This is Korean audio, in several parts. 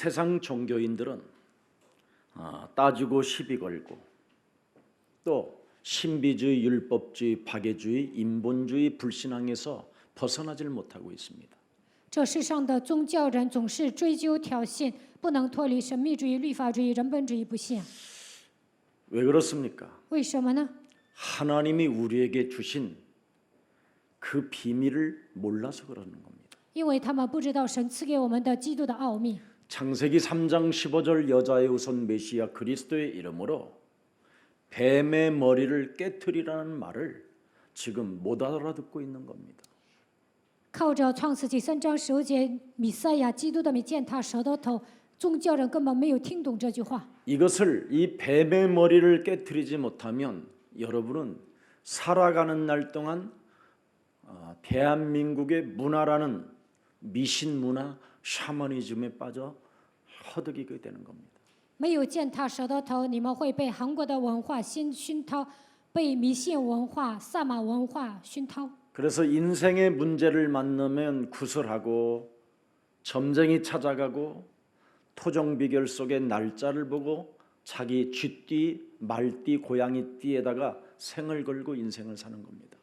세상 종교인들은 따지고 시비 걸고 또 신비주의, 율법주의, 박애주의, 인본주의, 불신앙에서 벗어나질 못하고 있습니다. 这世上的宗教人总是追究挑衅，不能脱离神秘主义、律法主义、人本主义不信。 왜 그렇습니까? 为什么呢？ 하나님이 우리에게 주신 그 비밀을 몰라서 그러는 겁니다. 因为他们不知道神赐给我们的基督的奥秘。 창세기 3장 15절 여자의 후손 메시아 그리스도의 이름으로 뱀의 머리를 깨트리라는 말을 지금 못 알아듣고 있는 겁니다. 靠着创世纪3章15节，弥赛亚基督的名践踏蛇的头，宗教人根本没有听懂这句话。 이것을 이 뱀의 머리를 깨트리지 못하면 여러분은 살아가는 날 동안 대한민국의 문화라는 미신 문화, 샤머니즘에 빠져 허덕이게 되는 겁니다. 没有践踏蛇的头，你们会被韩国的文化熏陶，被迷信文化、萨满文化熏陶。 그래서 인생의 문제를 만나면 구슬하고 점쟁이 찾아가고 토종 비결 속의 날짜를 보고 자기 쥐띠, 말띠, 고양이띠에다가 생을 걸고 인생을 사는 겁니다.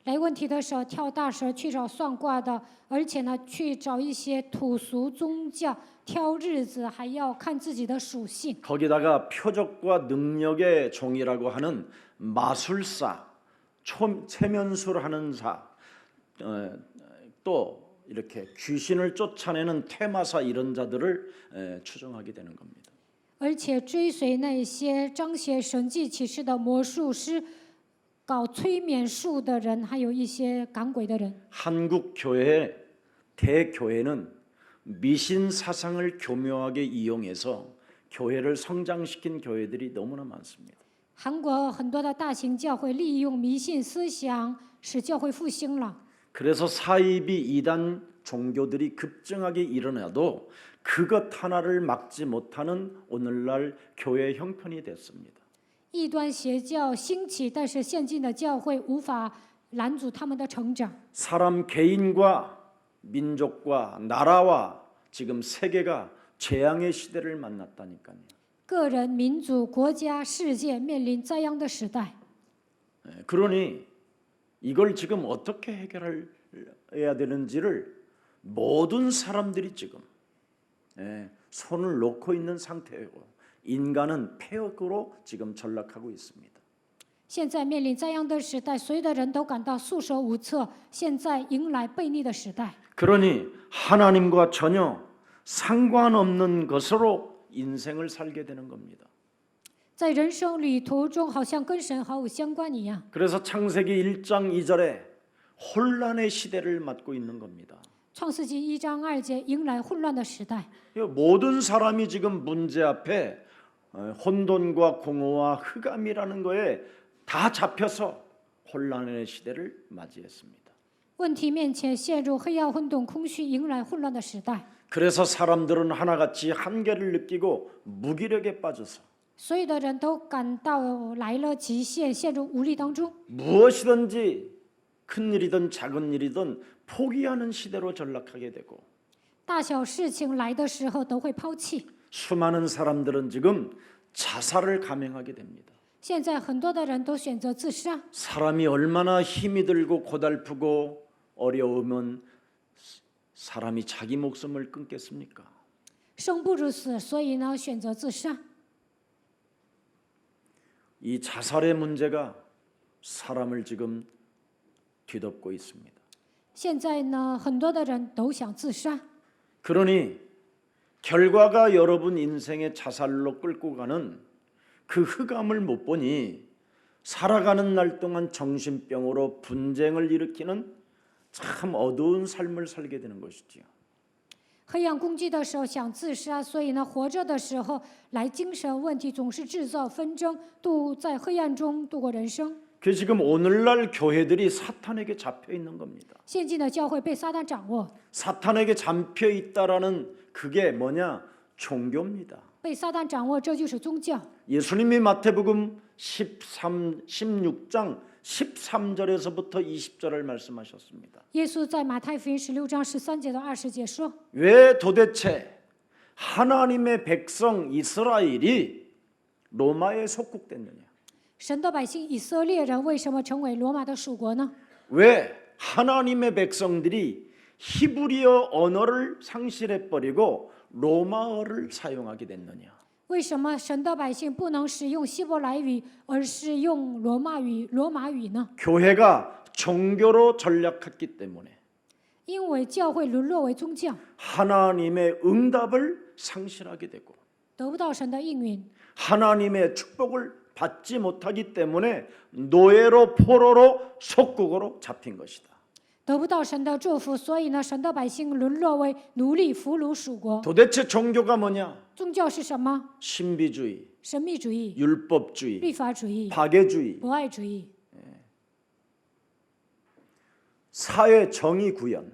来问题的时候跳大蛇去找算卦的，而且呢去找一些土俗宗教挑日子，还要看自己的属性。 거기다가 표적과 능력의 종이라고 하는 마술사, 체면술하는 사, 또 이렇게 귀신을 쫓아내는 퇴마사 이런 자들을 추종하게 되는 겁니다. 而且追随那些彰显神迹启示的魔术师、搞催眠术的人，还有一些赶鬼的人。 한국 교회 대교회는 미신 사상을 교묘하게 이용해서 교회를 성장시킨 교회들이 너무나 많습니다. 韩国很多的大型教会利用迷信思想，使教会复兴了。 그래서 사이비 이단 종교들이 급증하게 일어나도 그것 하나를 막지 못하는 오늘날 교회 형편이 됐습니다. 异端邪教兴起，但是现今的教会无法拦阻他们的成长。 사람 개인과 민족과 나라와 지금 세계가 재앙의 시대를 만났다니까요. 个人、民族、国家、世界面临灾殃的时代。 그러니 이걸 지금 어떻게 해결해야 되는지를 모든 사람들이 지금 손을 놓고 있는 상태이고 인간은 폐역으로 지금 전락하고 있습니다. 现在面临灾殃的时代，所有的人都感到束手无策。现在迎来悖逆的时代， 그러니 하나님과 전혀 상관없는 것으로 인생을 살게 되는 겁니다. 在人生旅途中，好像跟神毫无相关一样。 그래서 창세기 1장 2절에 혼란의 시대를 맞고 있는 겁니다. 创世纪1章2节，迎来混乱的时代。 모든 사람이 지금 문제 앞에 혼돈과 공허와 흑암이라는 거에 다 잡혀서 혼란의 시대를 맞이했습니다. 问题面前陷入黑暗、混沌、空虚，迎来混乱的时代。 그래서 사람들은 하나같이 한계를 느끼고 무기력에 빠져서 所有的人都感到来了极限，陷入无力当中。 무엇이든지 큰 일이든 작은 일이든 포기하는 시대로 전락하게 되고 大小事情来的时候都会抛弃。 수많은 사람들은 지금 자살을 감행하게 됩니다. 现在很多的人都选择自杀。 사람이 얼마나 힘이 들고 고달프고 어려우면 사람이 자기 목숨을 끊겠습니까? 生不如死，所以呢选择自杀。 이 자살의 문제가 사람을 지금 뒤덮고 있습니다. 现在呢，很多的人都想自杀。 그러니 결과가 여러분 인생의 자살로 끌고 가는 그 흑암을 못 보니 살아가는 날 동안 정신병으로 분쟁을 일으키는 참 어두운 삶을 살게 되는 것이지요. 黑暗攻击的时候想自杀，所以呢，活着的时候来精神问题，总是制造纷争，在黑暗中度过人生。 그 지금 오늘날 교회들이 사탄에게 잡혀 있는 겁니다. 现今的教会被撒旦掌握， 사탄에게 잡혀 있다라는 그게 뭐냐? 종교입니다. 被撒旦掌握，这就是宗教。 예수님이 마태복음 16장 13절에서부터 20절을 말씀하셨습니다. 耶稣在马太福音16章13节到20节说： 왜 도대체 하나님의 백성 이스라엘이 로마에 속국됐느냐? 神的百姓以色列人为什么成为罗马的属国呢？ 왜 하나님의 백성들이 히브리어 언어를 상실해 버리고 로마어를 사용하게 됐느냐? 为什么神的百姓不能使用希伯来语，而是用罗马语呢？ 교회가 종교로 전락했기 때문에 因为教会沦落为宗教， 하나님의 응답을 상실하게 되고 得不到神的应允， 하나님의 축복을 받지 못하기 때문에 노예로 포로로 속국으로 잡힌 것이다. 得不到神的祝福，所以呢，神的百姓沦落为奴隶、俘虏、属国。 도대체 종교가 뭐냐? 宗教是什么？ 신비주의, 神秘主义、 율법주의, 律法主义、 박애주의, 博爱主义， 사회 정의 구현,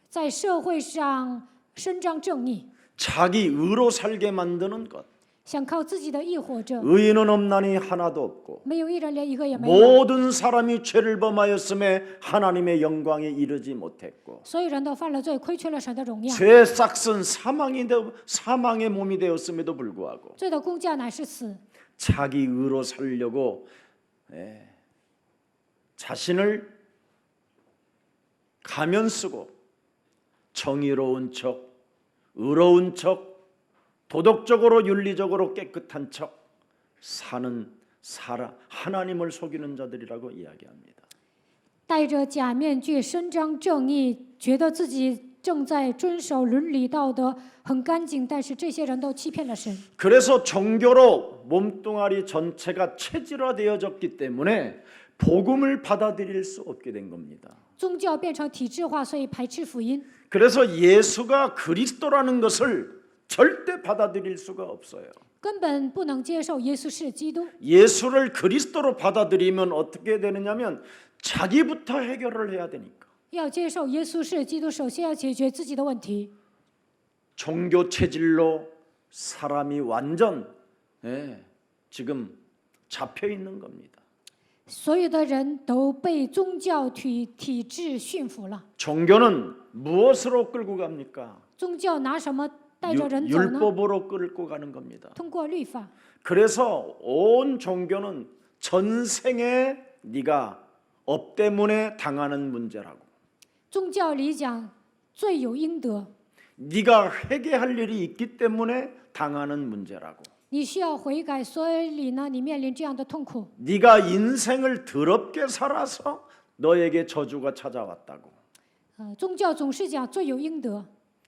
在社会上伸张正义， 자기 의로 살게 만드는 것. 想靠自己的义活着， 의인은 없나니 하나도 없고 没有一人，连一个也没有。 모든 사람이 죄를 범하였음에 하나님의 영광에 이르지 못했고 所有人都犯了罪，亏缺了神的荣耀。 죄의 싹은 사망의 몸이 되었음에도 불구하고 罪的工价乃是死， 자기 의로 살려고 자신을 가면 쓰고 정의로운 척, 의로운 척, 도덕적으로 윤리적으로 깨끗한 척 사는 하나님을 속이는 자들이라고 이야기합니다. 戴着假面具，伸张正义，觉得自己正在遵守伦理道德，很干净，但是这些人都欺骗了神。 그래서 종교로 몸뚱아리 전체가 체질화되어졌기 때문에 복음을 받아들일 수 없게 된 겁니다. 宗教变成体制化，所以排斥福音。 그래서 예수가 그리스도라는 것을 절대 받아들일 수가 없어요. 根本不能接受耶稣是基督。 예수를 그리스도로 받아들이면 어떻게 되느냐면 자기부터 해결을 해야 되니까. 要接受耶稣是基督，首先要解决自己的问题。 종교 체질로 사람이 완전 지금 잡혀 있는 겁니다. 所有的人都被宗教体制驯服了。 종교는 무엇으로 끌고 갑니까? 宗教拿什么带着人走呢？ 율법으로 끌고 가는 겁니다. 通过律法。 그래서 온 종교는 전생에 네가 업 때문에 당하는 문제라고. 宗教里讲，罪有应得， 네가 회개할 일이 있기 때문에 당하는 문제라고. 你需要悔改，所以呢，你面临这样的痛苦。 네가 인생을 더럽게 살아서 너에게 저주가 찾아왔다고. 宗教总是讲罪有应得，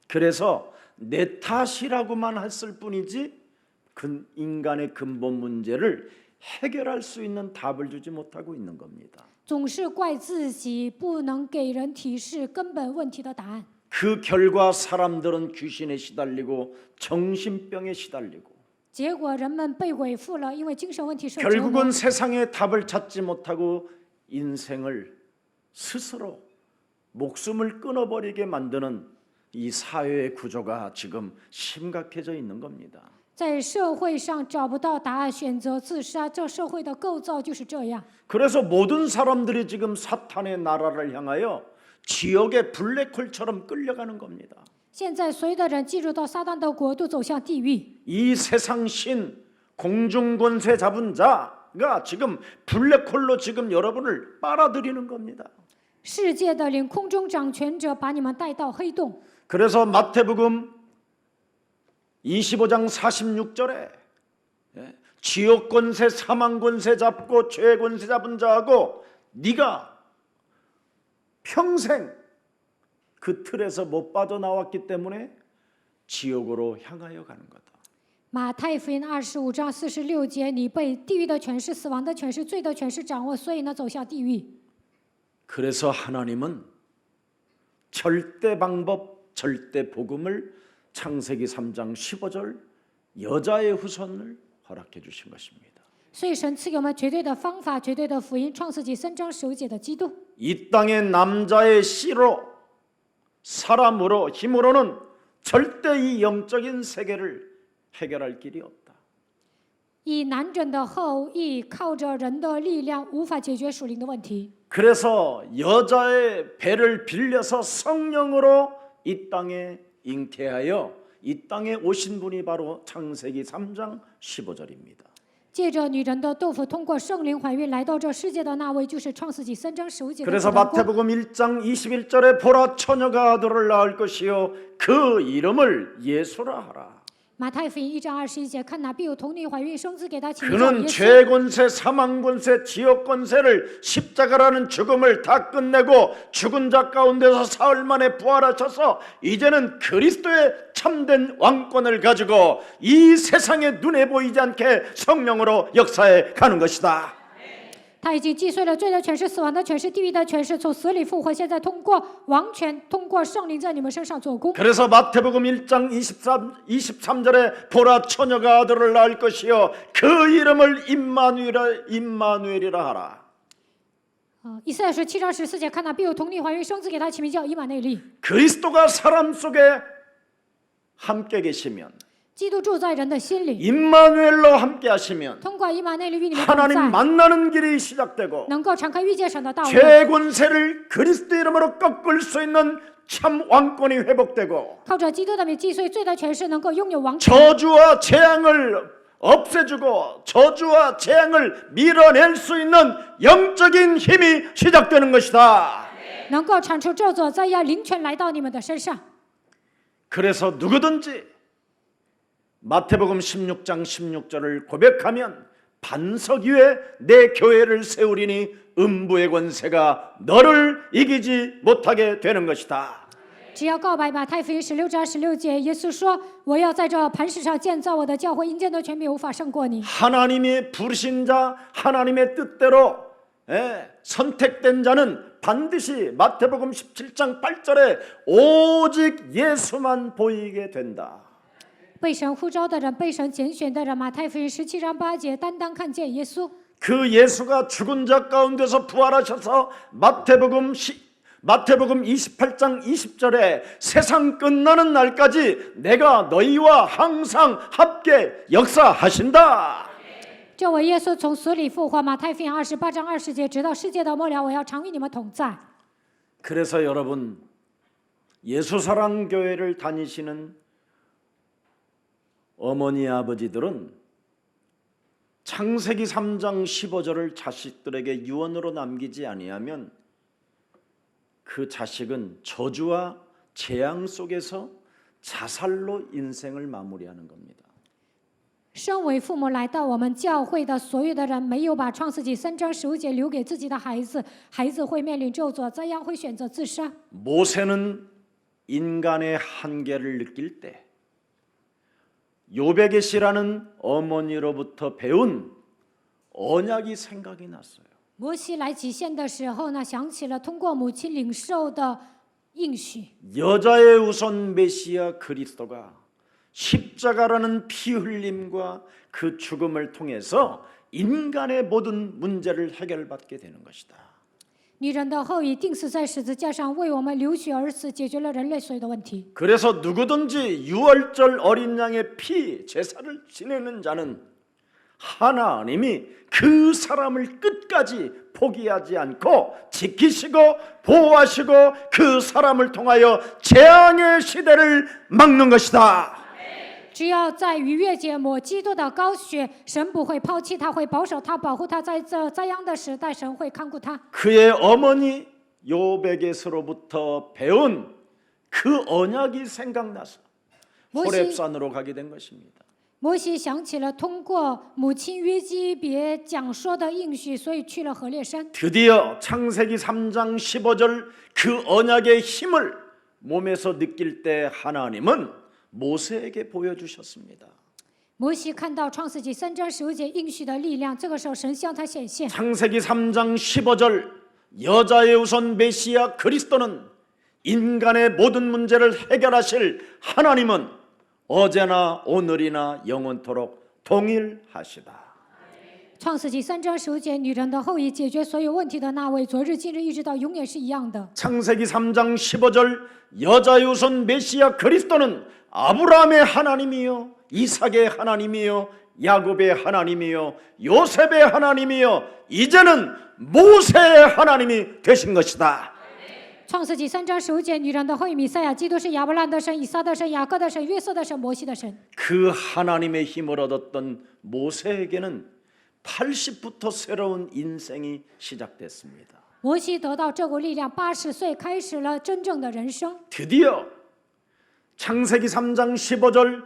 그래서 내 탓이라고만 했을 뿐이지 인간의 근본 문제를 해결할 수 있는 답을 주지 못하고 있는 겁니다. 总是怪自己，不能给人提示根本问题的答案。 그 결과 사람들은 귀신에 시달리고 정신병에 시달리고 结果人们被鬼附了，因为精神问题受折磨。 결국은 세상의 답을 찾지 못하고 인생을 스스로 목숨을 끊어버리게 만드는 이 사회의 구조가 지금 심각해져 있는 겁니다. 在社会上找不到答案，选择自杀，这社会的构造就是这样。 그래서 모든 사람들이 지금 사탄의 나라를 향하여 지옥의 블랙홀처럼 끌려가는 겁니다. 现在所有的人进入到撒旦的国度，走向地狱。 이 세상 신 공중권세 잡은 자가 지금 블랙홀로 지금 여러분을 빨아들이는 겁니다. 世界的领空中掌权者把你们带到黑洞。 그래서 마태복음 25장 46절에 지옥 권세, 사망 권세 잡고 죄 권세 잡은 자하고 네가 평생 그 틀에서 못 빠져나왔기 때문에 지옥으로 향하여 가는 거다. 马太福音25章46节，你被地狱的权势、死亡的权势、罪的权势掌握，所以呢走向地狱。 그래서 하나님은 절대 방법, 절대 복음을 창세기 3장 15절 여자의 후손을 허락해 주신 것입니다. 所以神赐给我们绝对的方法、绝对的福音，创世纪3章9节的基督。 이 땅의 남자의 씨로 사람으로 힘으로는 절대 이 영적인 세계를 해결할 길이 없다. 以男人的后裔，靠着人的力量，无法解决属灵的问题。 그래서 여자의 배를 빌려서 성령으로 이 땅에 잉태하여 이 땅에 오신 분이 바로 창세기 3장 15절입니다. 借着女人的豆腐通过圣灵怀孕来到这世界的那位，就是创世纪3章15节的 그래서 主人公。 마태복음 1장 21절에 보라 처녀가 아들을 낳을 것이요 그 이름을 예수라 하라. 马太福音1章21节，看哪必有童女怀孕生子，给她起名叫 그는 耶稣。 죄권세, 사망권세, 지역권세를 십자가라는 죽음을 다 끝내고 죽은 자 가운데서 사흘 만에 부활하셔서 이제는 그리스도의 참된 왕권을 가지고 이 세상에 눈에 보이지 않게 성령으로 역사해 가는 것이다. 他已经击碎了罪的权势、死亡的权势、地狱的权势，从死里复活。现在通过王权，通过圣灵在你们身上做工。 그래서 마태복음 1장 23절에 보라 처녀가 아들을 낳을 것이요 그 이름을 임마누엘이라 하라. 以赛亚书7章14节，看哪必有童女怀孕生子，给她起名叫以马内利。 그리스도가 사람 속에 함께 계시면 基督住在人的心里， 임마누엘로 함께 하시면 通过以马内利与你们同 하나님 在， 만나는 길이 시작되고 能够敞开遇见神的道路。 죄권세를 그리스도 이름으로 꺾을 수 있는 참 왕권이 회복되고 靠着基督的名击碎罪的权势，能够拥有王权。 저주와 재앙을 없애주고 저주와 재앙을 밀어낼 수 있는 영적인 힘이 시작되는 것이다. 能够铲除咒诅，再要灵权来到你们的身上。 그래서 누구든지 마태복음 16장 16절을 고백하면 반석 위에 내 교회를 세우리니 음부의 권세가 너를 이기지 못하게 되는 것이다. 只要告白马太福音16章16节，耶稣说：“我要在这磐石上建造我的教会，阴间的权柄无法胜过你。” 하나님이 부르신 자, 하나님의 뜻대로 선택된 자는 반드시 마태복음 17장 8절에 오직 예수만 보이게 된다. 被神呼召的人，被神拣选的人，马太福音17章8节，单单看见耶稣。 그 예수가 죽은 자 가운데서 부활하셔서 마태복음 28장 20절에 세상 끝나는 날까지 내가 너희와 항상 함께 역사하신다. 这位耶稣从死里复活，马太福音28章20节，直到世界的末了，我要常与你们同在。 그래서 여러분 예수사랑교회를 다니시는 어머니 아버지들은 창세기 3장 15절을 자식들에게 유언으로 남기지 아니하면 그 자식은 저주와 재앙 속에서 자살로 인생을 마무리하는 겁니다. 身为父母来到我们教会的所有的人，没有把创世纪3章15节留给自己的孩子，孩子会面临咒诅，这样会选择自杀。 모세는 인간의 한계를 느낄 때 요베겟이라는 어머니로부터 배운 언약이 생각이 났어요. 摩西来极限的时候呢，想起了通过母亲领受的应许。 여자의 우선 메시아 그리스도가 십자가라는 피 흘림과 그 죽음을 통해서 인간의 모든 문제를 해결받게 되는 것이다. 女人的后裔钉死在十字架上，为我们流血而死，解决了人类所有的问题。 그래서 누구든지 유월절 어린 양의 피 제사를 지내는 자는 하나님이 그 사람을 끝까지 포기하지 않고 지키시고 보호하시고 그 사람을 통하여 재앙의 시대를 막는 것이다. 只要在逾越节抹基督的羔血，神不会抛弃他，会保守他，保护他，在这灾殃的时代，神会看顾他。 그의 어머니 요베겟으로부터 배운 그 언약이 생각나서 호렙산으로 가게 된 것입니다. 摩西想起了通过母亲约基别讲说的应许，所以去了何烈山。 드디어 창세기 3장 15절 그 언약의 힘을 몸에서 느낄 때 하나님은 모세에게 보여주셨습니다. 摩西看到创世纪3章15节应许的力量，这个时候神向他显现。 창세기 3장 15절 여자의 우선 메시아 그리스도는 인간의 모든 문제를 해결하실 하나님은 어제나 오늘이나 영원토록 동일하시다. 创世纪3章15节，女人的后裔解决所有问题的那位，昨日、今日一直到永远是一样的。 창세기 3장 15절 여자의 우선 메시아 그리스도는 아브라함의 하나님이요 이삭의 하나님이요 야곱의 하나님이요 요셉의 하나님이요 이제는 모세의 하나님이 되신 것이다. 创世纪3章15节，女人的后裔弥赛亚，基督是亚伯兰的神、以撒的神、雅各的神、约瑟的神、摩西的神。 그 하나님의 힘을 얻었던 모세에게는 80부터 새로운 인생이 시작됐습니다. 摩西得到这股力量，80岁开始了真正的人生。 드디어 창세기 3장 15절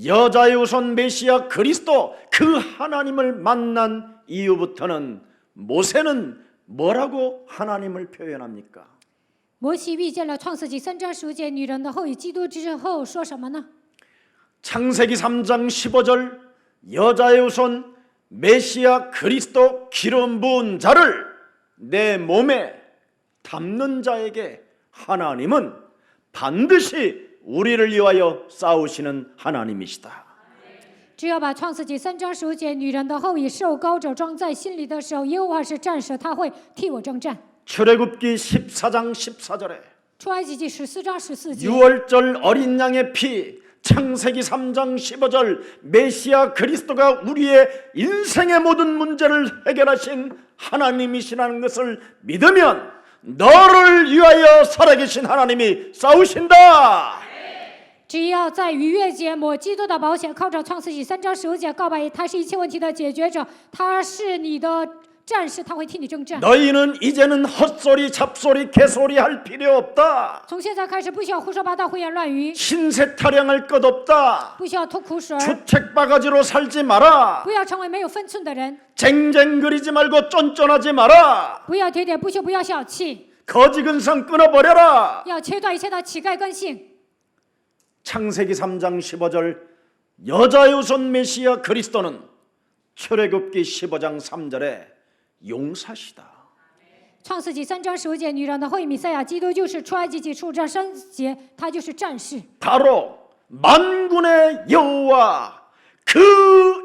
여자의 우선 메시아 그리스도 그 하나님을 만난 이후부터는 모세는 뭐라고 하나님을 표현합니까? 摩西遇见了创世纪3章15节女人的后裔基督之后，说什么呢？ 창세기 3장 15절 여자의 우선 메시아 그리스도 기름 부은 자를 내 몸에 담는 자에게 하나님은 반드시 우리를 위하여 싸우시는 하나님이시다. 只要把创世纪3章15节女人的后裔受膏者装在心里的时候，耶和华是战士，他会替我征战。 출애굽기 14장 14절에 出埃及记14章14节， 6월절 어린 양의 피 창세기 3장 15절 메시아 그리스도가 우리의 인생의 모든 문제를 해결하신 하나님이시라는 것을 믿으면 너를 위하여 살아계신 하나님이 싸우신다. 只要在逾越节抹基督的保险，靠着创世纪3章15节告白，他是一切问题的解决者，他是你的战士，他会替你征战。 너희는 이제는 헛소리 잡소리 개소리 할 필요 없다. 从现在开始，不需要胡说八道、胡言乱语， 신세 타령할 것 없다. 不需要吐苦水， 주책바가지로 살지 마라. 不要成为没有分寸的人， 쟁쟁거리지 말고 쫀쫀하지 마라. 不要喋喋不休，不要小气， 거지근성 끊어버려라. 要切断一切的乞丐根性。 창세기 3장 15절 여자의 우선 메시아 그리스도는 출애굽기 15장 3절에 용사시다. 创世纪3章15节，女人的后裔弥赛亚，基督就是出埃及记15章3节，他就是战士。 바로 만군의 여호와 그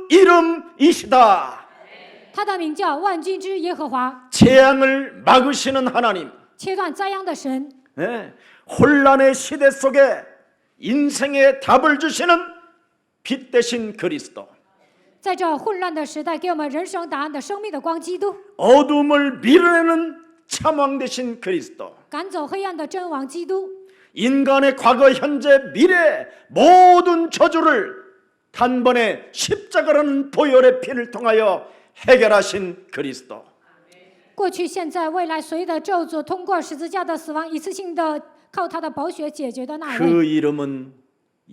이름이시다. 他的名叫万军之耶和华， 재앙을 막으시는 하나님. 切断灾殃的神， 네, 혼란의 시대 속에 인생의 답을 주시는 빛 대신 그리스도. 在这混乱的时代，给我们人生答案的生命的光，基督 어둠을 밀어내는 참왕 대신 그리스도. 赶走黑暗的真王，基督 인간의 과거, 현재, 미래 모든 저주를 단번에 십자가라는 보혈의 피를 통하여 해결하신 그리스도. 过去、现在、未来所有的咒诅，通过十字架的死亡，一次性的靠他的宝血解决的那 그 位， 이름은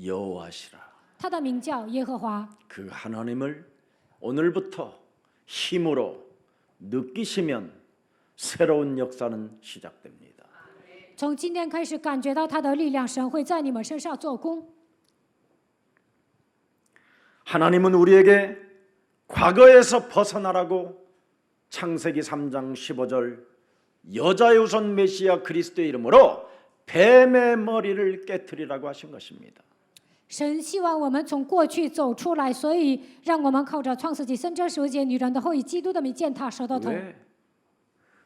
여호와시라. 他的名叫耶和华。 그 하나님을 오늘부터 힘으로 느끼시면 새로운 역사는 시작됩니다. 从今天开始，感觉到他的力量，神会在你们身上做工。 하나님은 우리에게 과거에서 벗어나라고 창세기 3장 15절 여자의 우선 메시아 그리스도의 이름으로 뱀의 머리를 깨트리라고 하신 것입니다. 神希望我们从过去走出来，所以让我们靠着创世纪3章15节女人的后裔基督的名践踏蛇的头。 왜?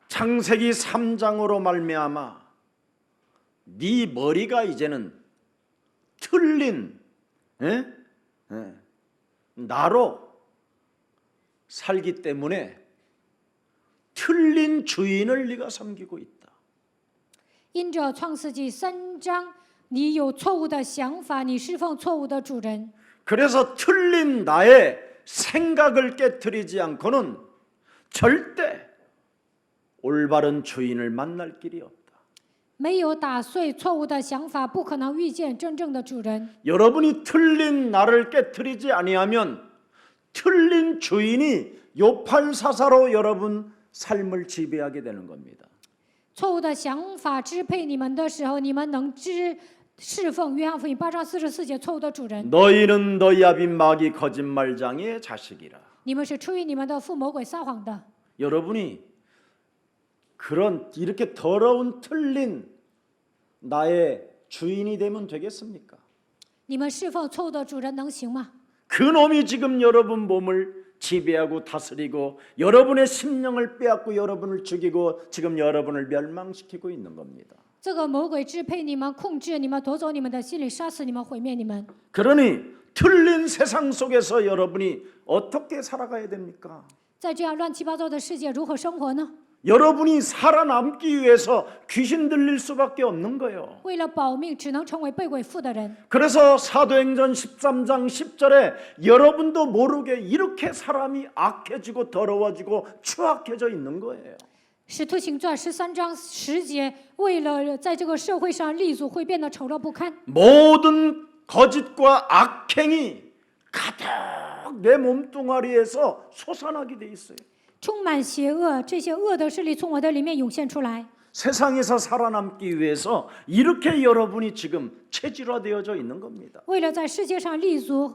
창세기 3장으로 말미암아 네 머리가 이제는 틀린 나로 살기 때문에 틀린 주인을 네가 섬기고 있다. 因着创世纪3章，你有错误的想法，你侍奉错误的主人。 그래서 틀린 나의 생각을 깨트리지 않고는 절대 올바른 주인을 만날 길이 없다. 没有打碎错误的想法，不可能遇见真正的主人。 여러분이 틀린 나를 깨트리지 아니하면 틀린 주인이 요팔사사로 여러분 삶을 지배하게 되는 겁니다. 错误的想法支配你们的时候，你们能侍奉约翰福音8章44节错误的主人。 너희는 너희 아비 마귀 거짓말장이의 자식이라. 你们是出于你们的父魔鬼撒谎的。 여러분이 그런 이렇게 더러운 틀린 나의 주인이 되면 되겠습니까? 你们侍奉错误的主人能行吗？ 그 놈이 지금 여러분 몸을 지배하고 다스리고 여러분의 심령을 빼앗고 여러분을 죽이고 지금 여러분을 멸망시키고 있는 겁니다. 这个魔鬼支配你们、控制你们、夺走你们的心理、杀死你们、毁灭你们。 그러니 틀린 세상 속에서 여러분이 어떻게 살아가야 됩니까? 在这样乱七八糟的世界，如何生活呢？ 여러분이 살아남기 위해서 귀신 들릴 수밖에 없는 거예요. 为了保命，只能成为被鬼附的人。 그래서 사도행전 13장 10절에 여러분도 모르게 이렇게 사람이 악해지고 더러워지고 추악해져 있는 거예요. 使徒行传13章10节，为了在这个社会上立足，会变得丑陋不堪。 모든 거짓과 악행이 가득 내 몸뚱아리에서 솟아나게 돼 있어요. 充满邪恶，这些恶的势力从我的里面涌现出来。 세상에서 살아남기 위해서 이렇게 여러분이 지금 체질화되어져 있는 겁니다. 为了在世界上立足，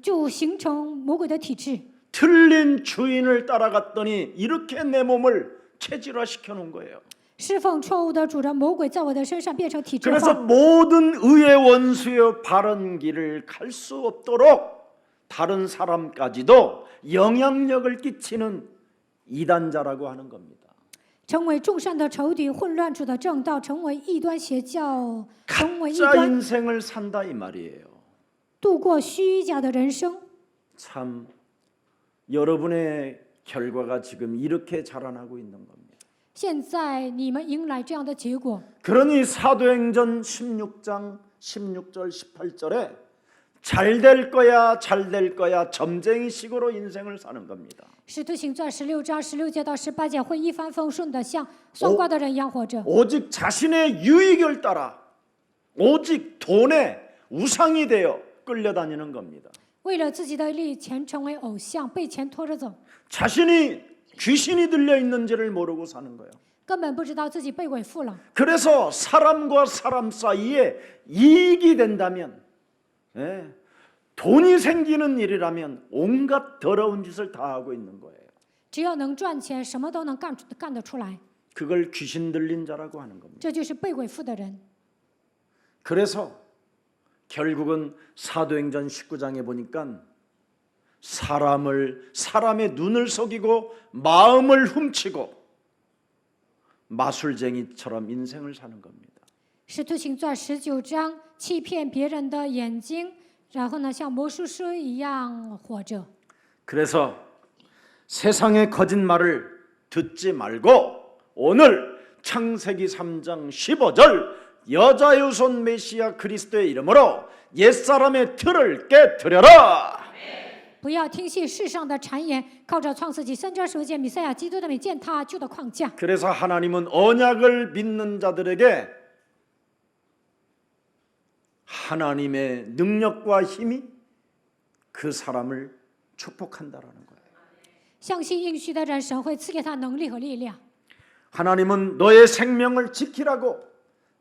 就形成魔鬼的体质。 틀린 주인을 따라갔더니 이렇게 내 몸을 체질화시켜 놓은 거예요. 侍奉错误的主人，魔鬼在我的身上变成体质 그래서 化， 모든 의의 원수여 바른 길을 갈 수 없도록 다른 사람까지도 영향력을 끼치는 이단자라고 하는 겁니다. 成为众善的仇敌，混乱主的正道，成为异端邪教，成为异 가짜 端， 인생을 산다 이 말이에요. 度过虚假的人生。 참 여러분의 결과가 지금 이렇게 자라나고 있는 겁니다. 现在你们迎来这样的结果， 그러니 사도행전 16장 16절 18절에 잘 될 거야 잘 될 거야 점쟁이식으로 인생을 사는 겁니다. 使徒行传16章16节到18节，会一帆风顺的像算卦的人一样活着， 오직 자신의 유익을 따라 오직 돈에 우상이 되어 끌려다니는 겁니다. 为了自己的利益，钱成为偶像，被钱拖着走， 자신이 귀신이 들려 있는지를 모르고 사는 거예요. 根本不知道自己被鬼附了。 그래서 사람과 사람 사이에 이익이 된다면, 돈이 생기는 일이라면 온갖 더러운 짓을 다 하고 있는 거예요. 只要能赚钱，什么都能干得出来， 그걸 귀신 들린 자라고 하는 겁니다. 这就是被鬼附的人。 그래서 결국은 사도행전 19장에 보니까 사람의 눈을 속이고 마음을 훔치고 마술쟁이처럼 인생을 사는 겁니다. 使徒行传19章，欺骗别人的眼睛，然后呢，像魔术师一样活着。 그래서 세상의 거짓말을 듣지 말고 오늘 창세기 3장 15절 여자의 손 메시아 그리스도의 이름으로 옛사람의 틀을 깨뜨려라. 不要听信世上的谗言，靠着创世纪3章15节弥赛亚基督的名践踏旧的框架。 그래서 하나님은 언약을 믿는 자들에게 하나님의 능력과 힘이 그 사람을 축복한다라는 거예요. 相信应许的人，神会赐给他能力和力量。 하나님은 너의 생명을 지키라고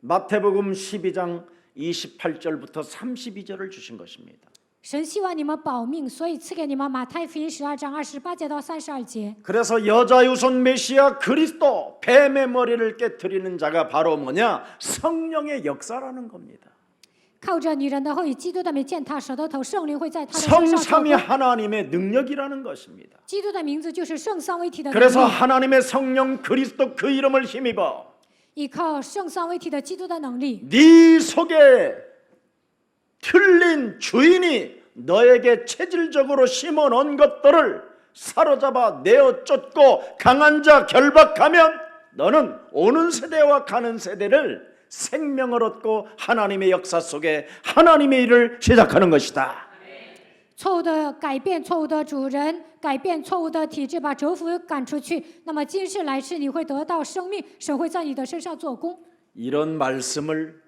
마태복음 12장 28절부터 32절을 주신 것입니다. 神希望你们保命，所以赐给你们马太福音12章28节到32节。 그래서 여자의 손 메시아 그리스도 뱀의 머리를 깨트리는 자가 바로 뭐냐? 성령의 역사라는 겁니다. 靠着女人的后裔基督的名践踏舌头，圣灵会在他的身上做 성삼위 工。 하나님의 능력이라는 것입니다. 基督的名字就是圣三位体的能 그래서 力， 하나님의 성령 그리스도 그 이름을 힘입어 依靠圣三位体的基督的能力， 네 속에 틀린 주인이 너에게 체질적으로 심어놓은 것들을 사로잡아 내어 쫓고 강한 자 결박하면 너는 오는 세대와 가는 세대를 생명을 얻고 하나님의 역사 속에 하나님의 일을 시작하는 것이다. 错误的改变错误的主人，改变错误的体制，把蛰伏赶出去。那么今世来世，你会得到生命，神会在你的身上做工。 이런 말씀을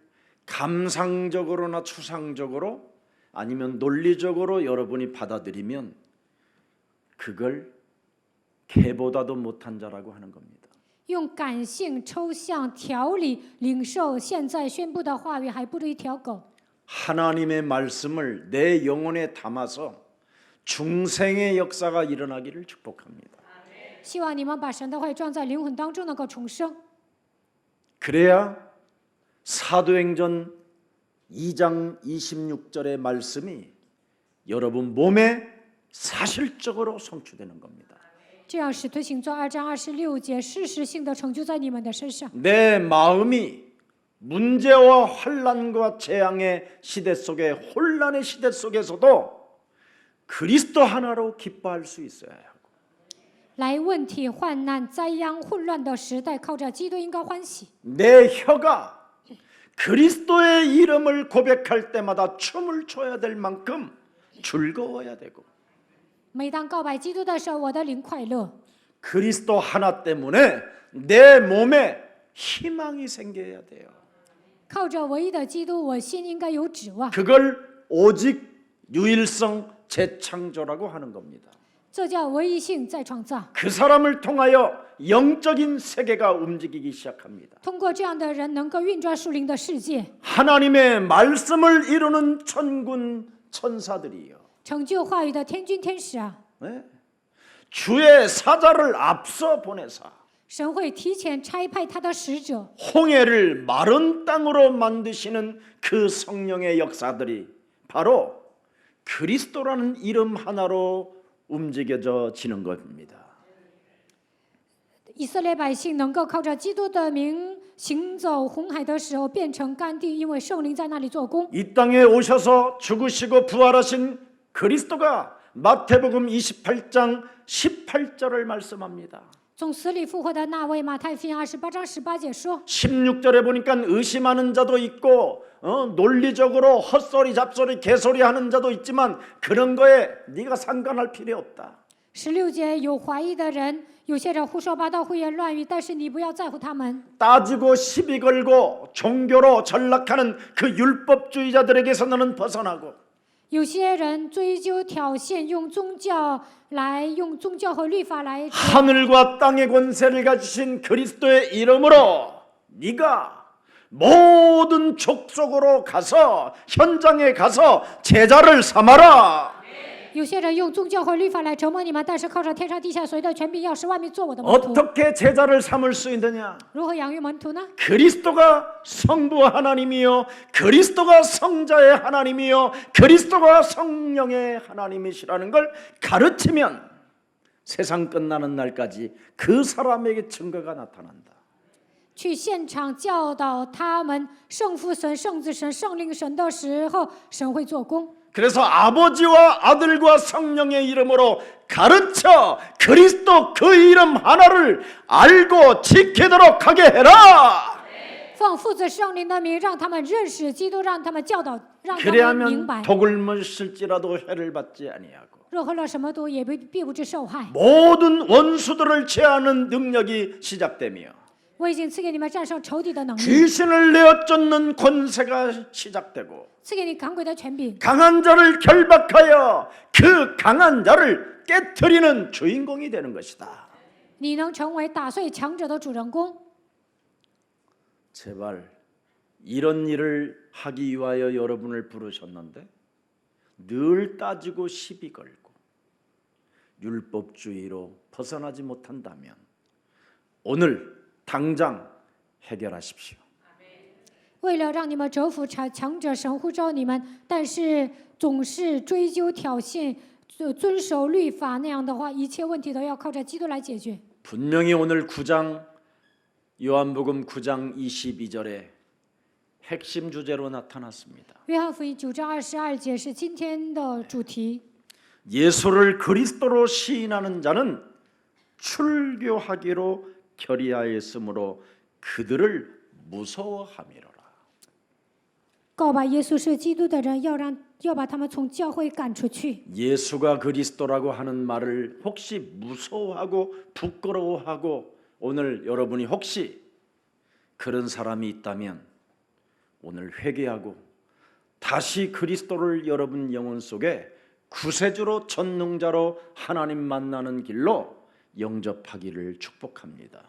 감상적으로나 추상적으로 아니면 논리적으로 여러분이 받아들이면 그걸 개보다도 못한 자라고 하는 겁니다. 用感性、抽象、条理领受现在宣布的话语，还不如一条狗。 하나님의 말씀을 내 영혼에 담아서 중생의 역사가 일어나기를 축복합니다. 希望你们把神的话语装在灵魂当中，能够重生。 그래야 사도행전 2장 26절의 말씀이 여러분 몸에 사실적으로 성취되는 겁니다. 这样，使徒行传2章26节事实性的成就在你们的身上。 내 마음이 문제와 환난과 재앙의 시대 속에 혼란의 시대 속에서도 그리스도 하나로 기뻐할 수 있어야 하고 来问题、患难、灾殃、混乱的时代，靠着基督应该欢喜。 내 혀가 그리스도의 이름을 고백할 때마다 춤을 춰야 될 만큼 즐거워야 되고 每当告白基督的时候，我的灵快乐。 그리스도 하나 때문에 내 몸에 희망이 생겨야 돼요. 靠着唯一的基督，我心应该有指望。 그걸 오직 유일성 재창조라고 하는 겁니다. 这叫唯一性再创造。 그 사람을 통하여 영적인 세계가 움직이기 시작합니다. 通过这样的人，能够运转属灵的世界， 하나님의 말씀을 이루는 천군 천사들이요. 成就话语的天君天使啊！ 네? 주의 사자를 앞서 보내사 神会提前差派他的使者， 홍해를 마른 땅으로 만드시는 그 성령의 역사들이 바로 그리스도라는 이름 하나로 움직여지는 겁니다. 以色列百姓能够靠着基督的名行走红海的时候，变成干地，因为圣灵在那里做工。 이 땅에 오셔서 죽으시고 부활하신 그리스도가 마태복음 28장 18절을 말씀합니다. 从死里复活的那位，马太福音28章18节说， 16절에 보니까 의심하는 자도 있고 논리적으로 헛소리 잡소리 개소리 하는 자도 있지만 그런 거에 네가 상관할 필요 없다. 16节有怀疑的人，有些人胡说八道、胡言乱语，但是你不要在乎他们。 따지고 시비 걸고 종교로 전락하는 그 율법주의자들에게서 너는 벗어나고 有些人追究挑衅，用宗教和律法来 하늘과 땅의 권세를 가지신 그리스도의 이름으로 네가 모든 족속으로 가서 현장에 가서 제자를 삼아라. 有些人用宗教和律法来折磨你们，但是靠着天上地下随的权柄，要使万民做我的门徒。 어떻게 제자를 삼을 수 있느냐? 如何养育门徒呢？ 그리스도가 성부 하나님이요 그리스도가 성자의 하나님이요 그리스도가 성령의 하나님이시라는 걸 가르치면 세상 끝나는 날까지 그 사람에게 증거가 나타난다. 去现场教导他们圣父神、圣子神、圣灵神的时候，神会做工。 그래서 아버지와 아들과 성령의 이름으로 가르쳐 그리스도 그 이름 하나를 알고 지키도록 하게 해라. 奉父子圣灵的名，让他们认识基督，让他们教导，让他们明 그래야면 白。 독을 마실지라도 해를 받지 아니하고 若喝了什么毒，也必不致受害。 모든 원수들을 제하는 능력이 시작되며 我已经赐给你们战胜仇敌的能力， 귀신을 내어 쫓는 권세가 시작되고 赐给你赶鬼的权柄， 강한 자를 결박하여 그 강한 자를 깨트리는 주인공이 되는 것이다. 你能成为打碎强者的主人公。 제발 이런 일을 하기 위하여 여러분을 부르셨는데 늘 따지고 시비 걸고 율법주의로 벗어나지 못한다면 오늘 당장 해결하십시오. 为了让你们折服强者，神呼召你们，但是总是追究挑衅、遵守律法那样的话，一切问题都要靠着基督来解决。 분명히 오늘 9장 요한복음 9장 22절에 핵심 주제로 나타났습니다. 约翰福音9章22节是今天的主题。 예수를 그리스도로 시인하는 자는 출교하기로 결의하였으므로 그들을 무서워함이로라. 告白耶稣是基督的人，要把他们从教会赶出去。 예수가 그리스도라고 하는 말을 혹시 무서워하고 부끄러워하고 오늘 여러분이 혹시 그런 사람이 있다면 오늘 회개하고 다시 그리스도를 여러분 영혼 속에 구세주로 전능자로 하나님 만나는 길로 영접하기를 축복합니다.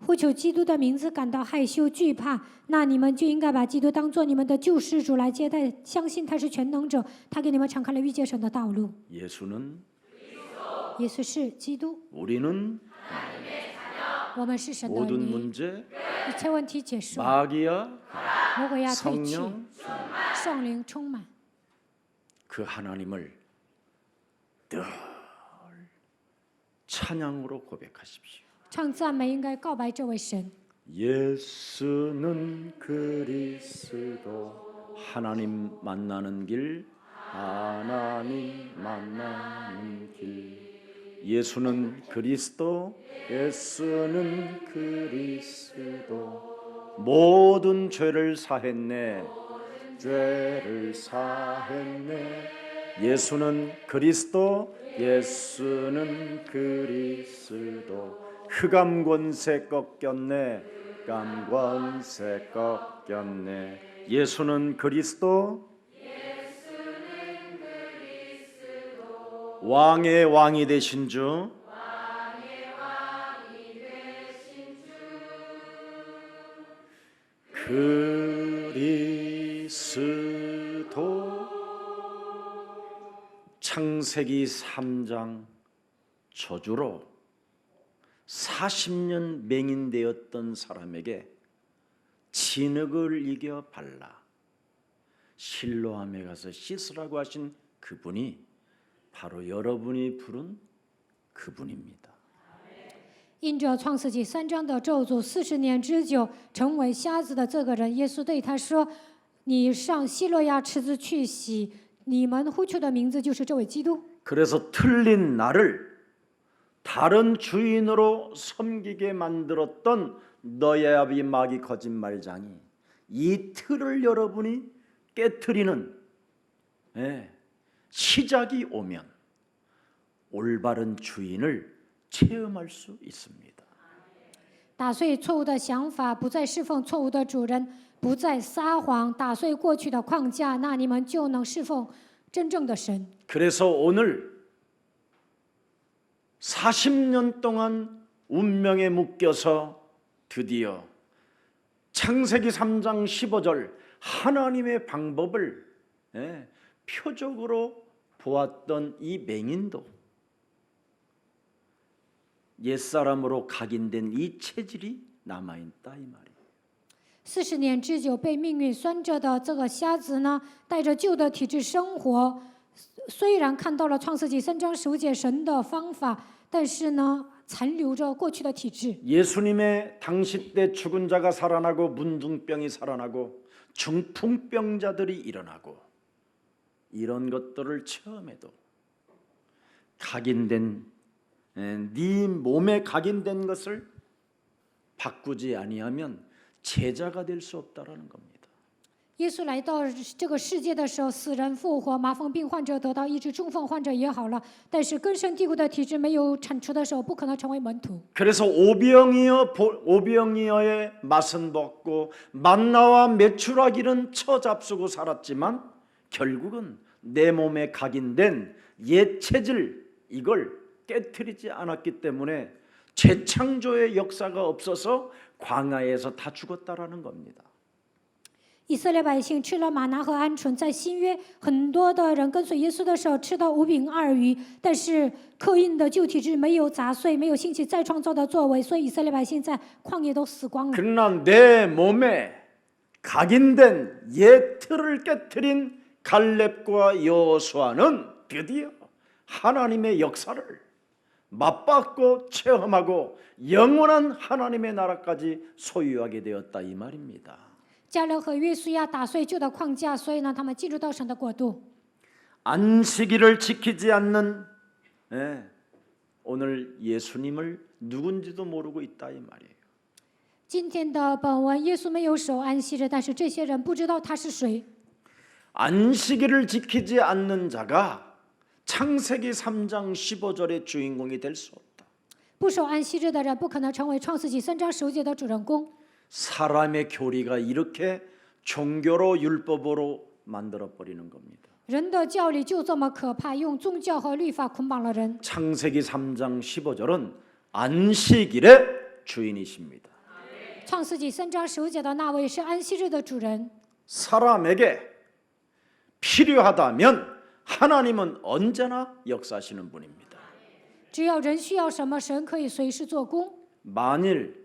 呼求基督的名字感到害羞惧怕，那你们就应该把基督当作你们的救世主来接待，相信他是全能者，他给你们敞开了遇见神的道路。 예수는 耶稣是基督， 우리는 我们是神的 모든 儿女， 문제 一切问题结束， 마귀야 魔鬼要退去， 성령 圣灵充满。 그 하나님을 늘 찬양으로 고백하십시오. 唱赞美应该告白这位神。 예수는 그리스도 하나님 만나는 길 하나님 만나는 길 예수는 그리스도, 예수는 그리스도. 모든 죄를 사했네, 죄를 사했네. 예수는 그리스도, 예수는 그리스도. 흑암 권세 꺾였네, 흑암 권세 꺾였네. 예수는 그리스도, 왕의 왕이 되신 주, 그리스도. 창세기 3장 저주로 40년 맹인되었던 사람에게 진흙을 이겨 발라 실로암에 가서 씻으라고 하신 그분이 바로 여러분이 부른 그분입니다. 因着创世纪3章的咒诅，40年之久成为瞎子的这个人，耶稣对他说：“你上希洛亚池子去洗。”你们呼求的名字就是这位基督。 그래서 틀린 나를 다른 주인으로 섬기게 만들었던 너의 아비 마귀 거짓말장이 이 틀을 여러분이 깨트리는 시작이 오면 올바른 주인을 체험할 수 있습니다. 打碎错误的想法，不再侍奉错误的主人，不再撒谎，打碎过去的框架，那你们就能侍奉真正的神。 그래서 오늘 40년 동안 운명에 묶여서 드디어 창세기 3장 15절 하나님의 방법을 표적으로 보았던 이 맹인도 옛사람으로 각인된 이 체질이 남아있다 이 말이에요. 40年之久被命运拴着的这个瞎子呢，带着旧的体质生活，虽然看到了创世纪3章15节神的方法，但是呢，残留着过去的体质。 예수님의 당시 때 죽은 자가 살아나고 문둥병이 살아나고 중풍병자들이 일어나고 이런 것들을 체험해도 각인된 네 몸에 각인된 것을 바꾸지 아니하면 제자가 될 수 없다라는 겁니다. 耶稣来到这个世界的时候，死人复活，麻风病患者得到医治，中风患者也好了。但是根深蒂固的体质没有铲除的时候，不可能成为门徒。 그래서 오병이어의 맛은 벗고 만나와 메추라기는 처잡수고 살았지만 결국은 내 몸에 각인된 옛 체질 이걸 깨트리지 않았기 때문에 재창조의 역사가 없어서 광야에서 다 죽었다라는 겁니다. 以色列百姓吃了玛拿和鹌鹑，在新约很多的人跟随耶稣的时候吃到5饼2鱼，但是刻印的旧体质没有砸碎，没有兴起再创造的作为，所以以色列百姓在旷野都死光了。 그러나 내 몸에 각인된 옛 틀을 깨트린 갈렙과 여호수아는 드디어 하나님의 역사를 맛봤고 체험하고 영원한 하나님의 나라까지 소유하게 되었다 이 말입니다. 迦勒和约书亚打碎旧的框架，所以呢，他们进入到神的国度。 안식일을 지키지 않는 오늘 예수님을 누군지도 모르고 있다 이 말이에요. 今天的本文，耶稣没有守安息日，但是这些人不知道他是谁。 안식일을 지키지 않는 자가 창세기 3장 15절의 주인공이 될 수 없다. 不守安息日的人，不可能成为创世纪3章15节的主人公。 사람의 교리가 이렇게 종교로 율법으로 만들어 버리는 겁니다. 人的教理就这么可怕，用宗教和律法捆绑了人。 창세기 3장 15절은 안식일의 주인이십니다. 创世纪3章15节的那位是安息日的主人。 사람에게 필요하다면 하나님은 언제나 역사하시는 분입니다. 只要人需要什么，神可以随时做工。 만일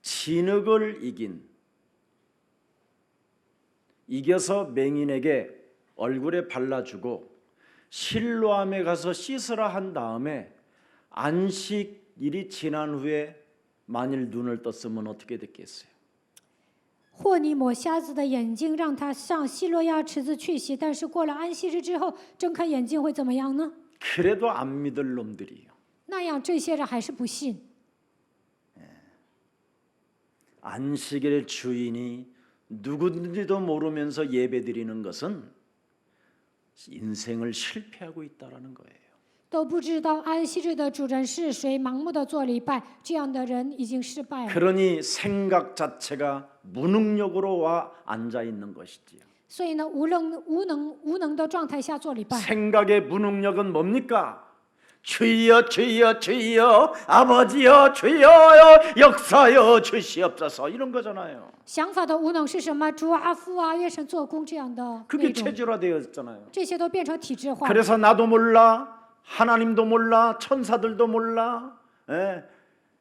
진흙을 이겨서 맹인에게 얼굴에 발라주고 실로암에 가서 씻으라 한 다음에 안식일이 지난 후에 만일 눈을 떴으면 어떻게 됐겠어요? 或你抹瞎子的眼睛，让他上希罗亚池子去洗，但是过了安息日之后，睁开眼睛会怎么样呢？ 그래도 안 믿을 놈들이요. 那样这些人还是不信。 안식일의 주인이 누구인지도 모르면서 예배드리는 것은 인생을 실패하고 있다라는 거예요. 都不知道安息日的主人是谁，盲目的做礼拜，这样的人已经失败了。 그러니 생각 자체가 무능력으로 와 앉아 있는 것이지요. 所以呢，无能的状态下做礼拜。 생각의 무능력은 뭡니까? 주여 주여 주여 아버지여 주여여 역사여 주시옵소서 이런 거잖아요. 想法的无能是什么？主啊、父啊、愿神做工这样的 그게 内容， 체질화되었잖아요. 这些都变成体制化。 그래서 나도 몰라, 하나님도 몰라, 천사들도 몰라,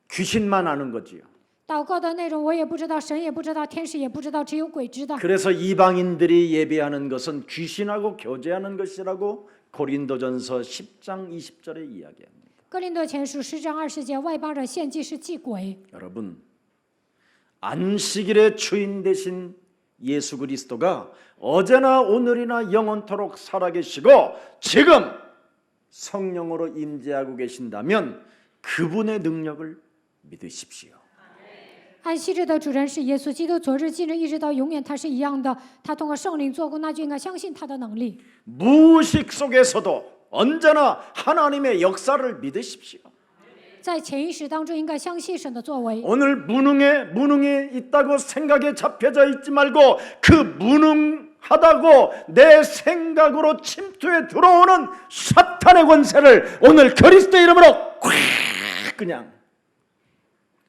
귀신만 아는 거지요. 祷告的内容我也不知道，神也不知道，天使也不知道，只有鬼知道。 그래서 이방인들이 예배하는 것은 귀신하고 교제하는 것이라고 고린도전서 10장 20절에 이야기합니다. 哥林多前书10章20节，外邦人献祭是祭鬼。 여러분, 안식일의 주인 되신 예수 그리스도가 어제나 오늘이나 영원토록 살아계시고 지금 성령으로 임재하고 계신다면 그분의 능력을 믿으십시오. 安息日的主人是耶稣基督，昨日、今日一直到永远，他是一样的。他通过圣灵做工，那就应该相信他的能力。 무의식 속에서도 언제나 하나님의 역사를 믿으십시오. 在潜意识当中，应该相信神的作为。 오늘 무능에 있다고 생각에 잡혀져 있지 말고 그 무능하다고 내 생각으로 침투해 들어오는 사탄의 권세를 오늘 그리스도 이름으로 콱 그냥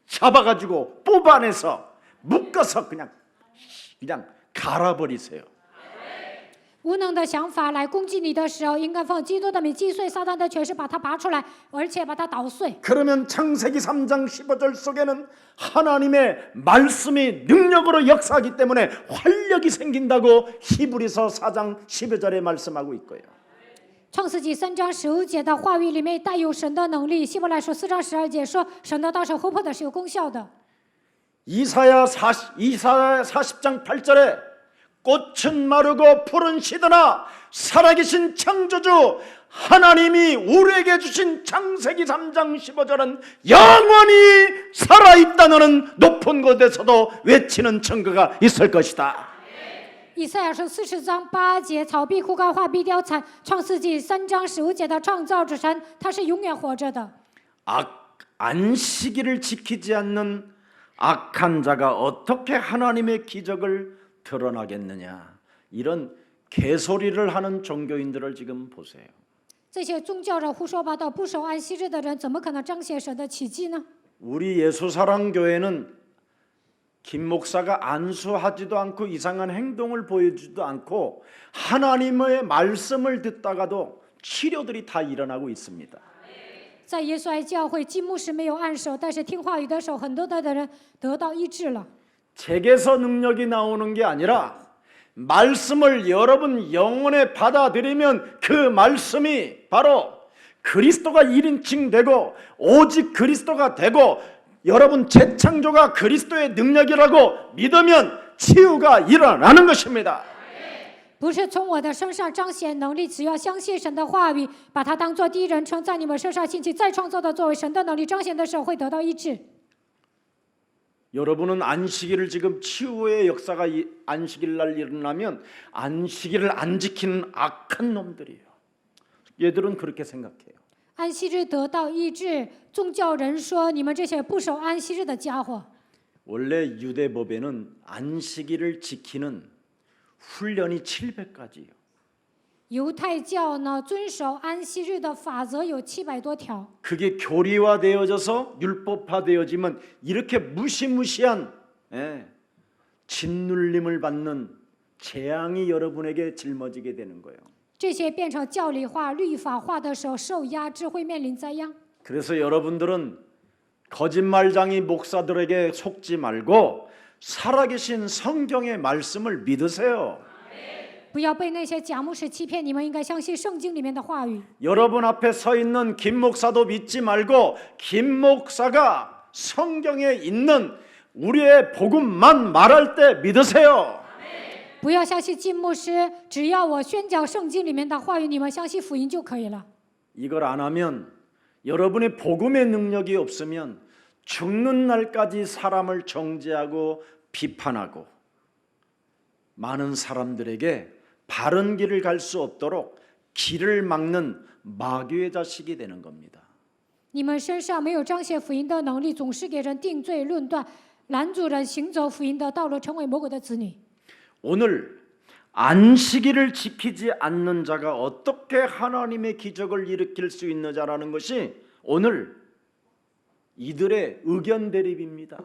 잡아가지고 뽑아내서 묶어서 그냥 갈아버리세요. 无能的想法来攻击你的时候，应该奉基督的名击碎撒旦的权势，把它拔出来，而且把它捣碎。 그러면 창세기 3장 15절 속에는 하나님의 말씀이 능력으로 역사하기 때문에 활력이 생긴다고 히브리서 4장 12절에 말씀하고 있고요. 创世纪3章15节的话语里面带有神的能力。希伯来书4章12节说，神的道是活泼的，是有功效的。 이사야 40장 8절에 꽃은 마르고 풀은 시드나 살아계신 창조주 하나님이 우리에게 주신 창세기 3장 15절은 영원히 살아있다는 높은 곳에서도 외치는 증거가 있을 것이다. 以赛亚书40章8节，草必枯干，花必凋残。创世纪3章15节的创造之神，他是永远活着的。 안식일을 지키지 않는 악한 자가 어떻게 하나님의 기적을 드러나겠느냐. 이런 개소리를 하는 종교인들을 지금 보세요. 这些宗教人胡说八道、不守安息日的人，怎么可能彰显神的奇迹呢？ 우리 예수사랑교회는 김 목사가 안수하지도 않고 이상한 행동을 보여주지도 않고 하나님의 말씀을 듣다가도 치료들이 다 일어나고 있습니다. 在耶稣爱教会，金牧师没有按手，但是听话语的时候，很多的人得到医治了。 책에서 능력이 나오는 게 아니라 말씀을 여러분 영혼에 받아들이면 그 말씀이 바로 그리스도가 1인칭 되고 오직 그리스도가 되고 여러분 재창조가 그리스도의 능력이라고 믿으면 치유가 일어나는 것입니다. 不是从我的身上彰显能力，只要相信神的话语，把它当作第一人称，在你们身上兴起再创造的作为，神的能力彰显的时候会得到医治。 여러분은 안식일을 지금 치유의 역사가 안식일 날 일어나면 안식일을 안 지키는 악한 놈들이에요. 얘들은 그렇게 생각해요. 安息日得到医治，宗教人说你们这些不守安息日的家伙。 원래 유대법에는 안식일을 지키는 훈련이 700가지예요. 犹太教呢，遵守安息日的法则有700多条。 그게 교리화되어져서 율법화되어지면 이렇게 무시무시한 짓눌림을 받는 재앙이 여러분에게 짊어지게 되는 거예요. 这些变成教理化、律法化的时候，受压制会面临灾殃。 그래서 여러분들은 거짓말장이 목사들에게 속지 말고 살아계신 성경의 말씀을 믿으세요. 不要被那些假牧师欺骗，你们应该相信圣经里面的话语。 여러분 앞에 서 있는 김 목사도 믿지 말고 김 목사가 성경에 있는 우리의 복음만 말할 때 믿으세요. 不要相信金牧师，只要我宣讲圣经里面的话语，你们相信福音就可以了。 이걸 안 하면 여러분의 복음의 능력이 없으면 죽는 날까지 사람을 정죄하고 비판하고 많은 사람들에게 바른 길을 갈 수 없도록 길을 막는 마귀의 자식이 되는 겁니다. 你们身上没有彰显福音的能力，总是给人定罪论断，拦阻人行走福音的道路，成为魔鬼的子女。 오늘 안식일을 지키지 않는 자가 어떻게 하나님의 기적을 일으킬 수 있느냐라는 것이 오늘 이들의 의견 대립입니다.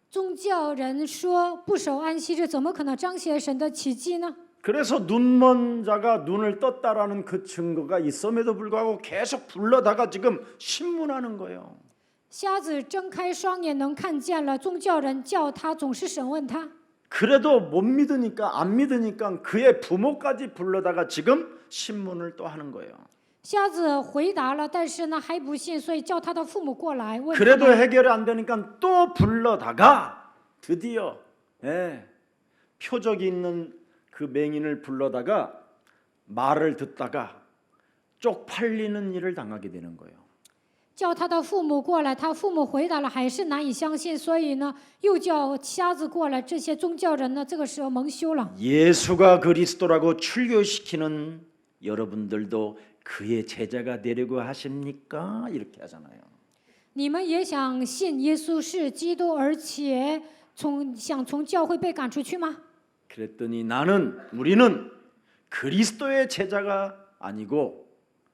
宗教人说不守安息日，怎么可能彰显神的奇迹呢？ 그래서 눈먼 자가 눈을 떴다라는 그 증거가 있음에도 불구하고 계속 불러다가 지금 신문하는 거예요. 瞎子睁开双眼能看见了，宗教人叫他，总是审问他。 그래도 못 믿으니까 안 믿으니까 그의 부모까지 불러다가 지금 신문을 또 하는 거예요. 瞎子回答了，但是呢还不信，所以叫他的父母过来问他 그래도 们。 해결이 안 되니까 또 불러다가 드디어 표적이 있는 그 맹인을 불러다가 말을 듣다가 쪽팔리는 일을 당하게 되는 거예요. 叫他的父母过来，他父母回答了，还是难以相信，所以呢，又叫瞎子过来。这些宗教人呢，这个时候蒙羞了。 예수가 그리스도라고 출교시키는 여러분들도 그의 제자가 되려고 하십니까? 이렇게 하잖아요. 你们也想信耶稣是基督，而且想从教会被赶出去吗？ 그랬더니 우리는 그리스도의 제자가 아니고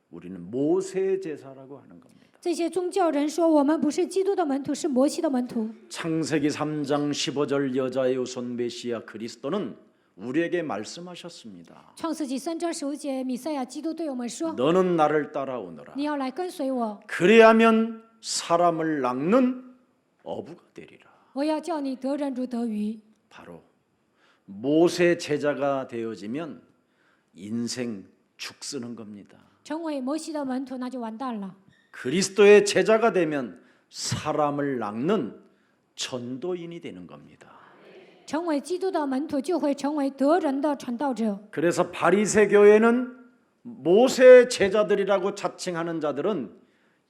우리는 모세의 제사라고 하는 겁니다. 这些宗教人说，我们不是基督的门徒，是摩西的门徒。 창세기 3장 15절 여자의 후손 메시아 그리스도는 우리에게 말씀하셨습니다. 创世纪3章15节，米赛亚基督对我们说 너는 나를 따라오너라. ：“你要来跟随我， 그래야면 사람을 낚는 어부가 되리라. 我要叫你得人如得鱼。” 바로 모세 제자가 되어지면 인생 죽쓰는 겁니다. 成为摩西的门徒，那就完蛋了。 그리스도의 제자가 되면 사람을 낚는 전도인이 되는 겁니다. 成为基督的门徒，就会成为得人的传道者。 그래서 바리새 교회는 모세 제자들이라고 자칭하는 자들은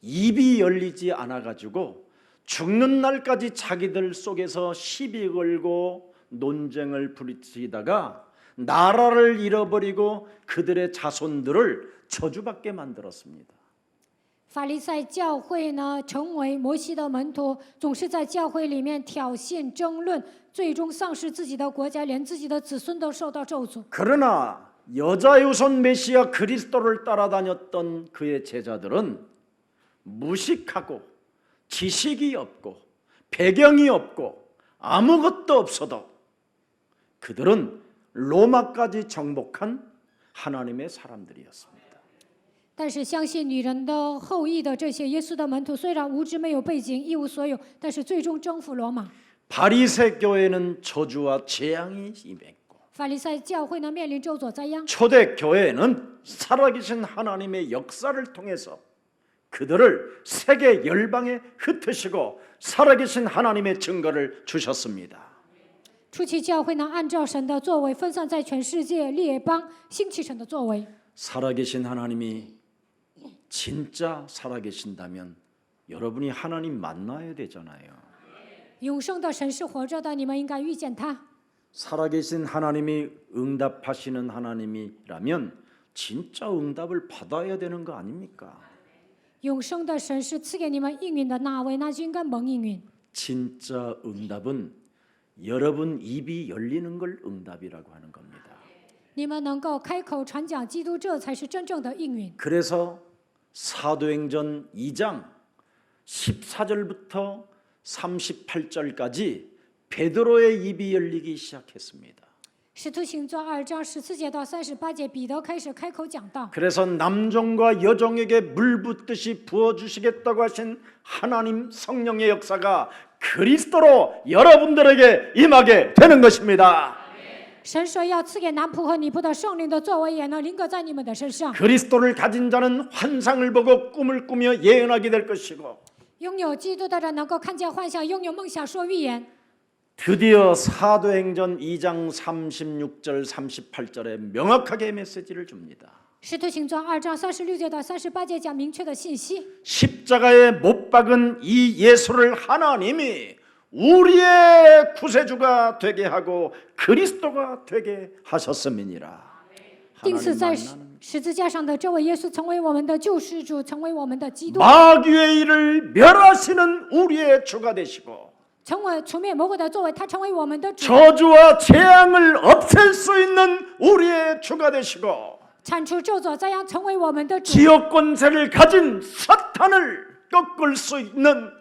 입이 열리지 않아 가지고 죽는 날까지 자기들 속에서 시비 걸고 논쟁을 부딪히다가 나라를 잃어버리고 그들의 자손들을 저주받게 만들었습니다. 法利赛教会呢，成为摩西的门徒，总是在教会里面挑衅、争论，最终丧失自己的国家，连自己的子孙都受到咒诅。 그러나 여자의 후손 메시아 그리스도를 따라다녔던 그의 제자들은 무식하고 지식이 없고 배경이 없고 아무것도 없어도 그들은 로마까지 정복한 하나님의 사람들이었습니다. 但是相信女人的后裔的这些耶稣的门徒，虽然无知、没有背景、一无所有，但是最终征服罗马。 바리새 교회는 저주와 재앙이 임했고 法利赛教会呢，面临咒诅灾殃。 초대 교회는 살아계신 하나님의 역사를 통해서 그들을 세계 열방에 흩으시고 살아계신 하나님의 증거를 주셨습니다. 初期教会呢，按照神的作为，分散在全世界列邦，兴起神的作为。 살아계신 하나님이 진짜 살아계신다면 여러분이 하나님 만나야 되잖아요. 永生的神是活着的，你们应该遇见他。 살아계신 하나님이 응답하시는 하나님이라면 진짜 응답을 받아야 되는 거 아닙니까? 永生的神是赐给你们应允的那位，那就应该蒙应允。 진짜 응답은 여러분 입이 열리는 걸 응답이라고 하는 겁니다. 你们能够开口传讲基督，这才是真正的应允。 그래서 사도행전 2장 14절부터 38절까지 베드로의 입이 열리기 시작했습니다. 使徒行传2章14节到38节，彼得开始开口讲道。 그래서 남종과 여종에게 물 붓듯이 부어주시겠다고 하신 하나님 성령의 역사가 그리스도로 여러분들에게 임하게 되는 것입니다. 神说要赐给男仆和女仆的圣灵的作为，也能临格在你们的身上。 그리스도를 가진 자는 환상을 보고 꿈을 꾸며 예언하게 될 것이고 拥有基督的人能够看见幻象，拥有梦想说预言。 드디어 사도행전 2장 36절 38절에 명확하게 메시지를 줍니다. 使徒行传2章36节到38节讲明确的信息。 십자가에 못 박은 이 예수를 하나님이 우리의 구세주가 되게 하고 그리스도가 되게 하셨음이니라. 钉死 하나님 在 만나는 十字架上的这位耶稣成为我们的救世主，成为我们的基督， 마귀의 일을 멸하시는 우리의 주가 되시고 成为除灭魔鬼的作为，他成为我们的主， 저주와 재앙을 없앨 수 있는 우리의 주가 되시고 铲除咒诅，这样成为我们的主。 지역 권세를 가진 사탄을 꺾을 수 있는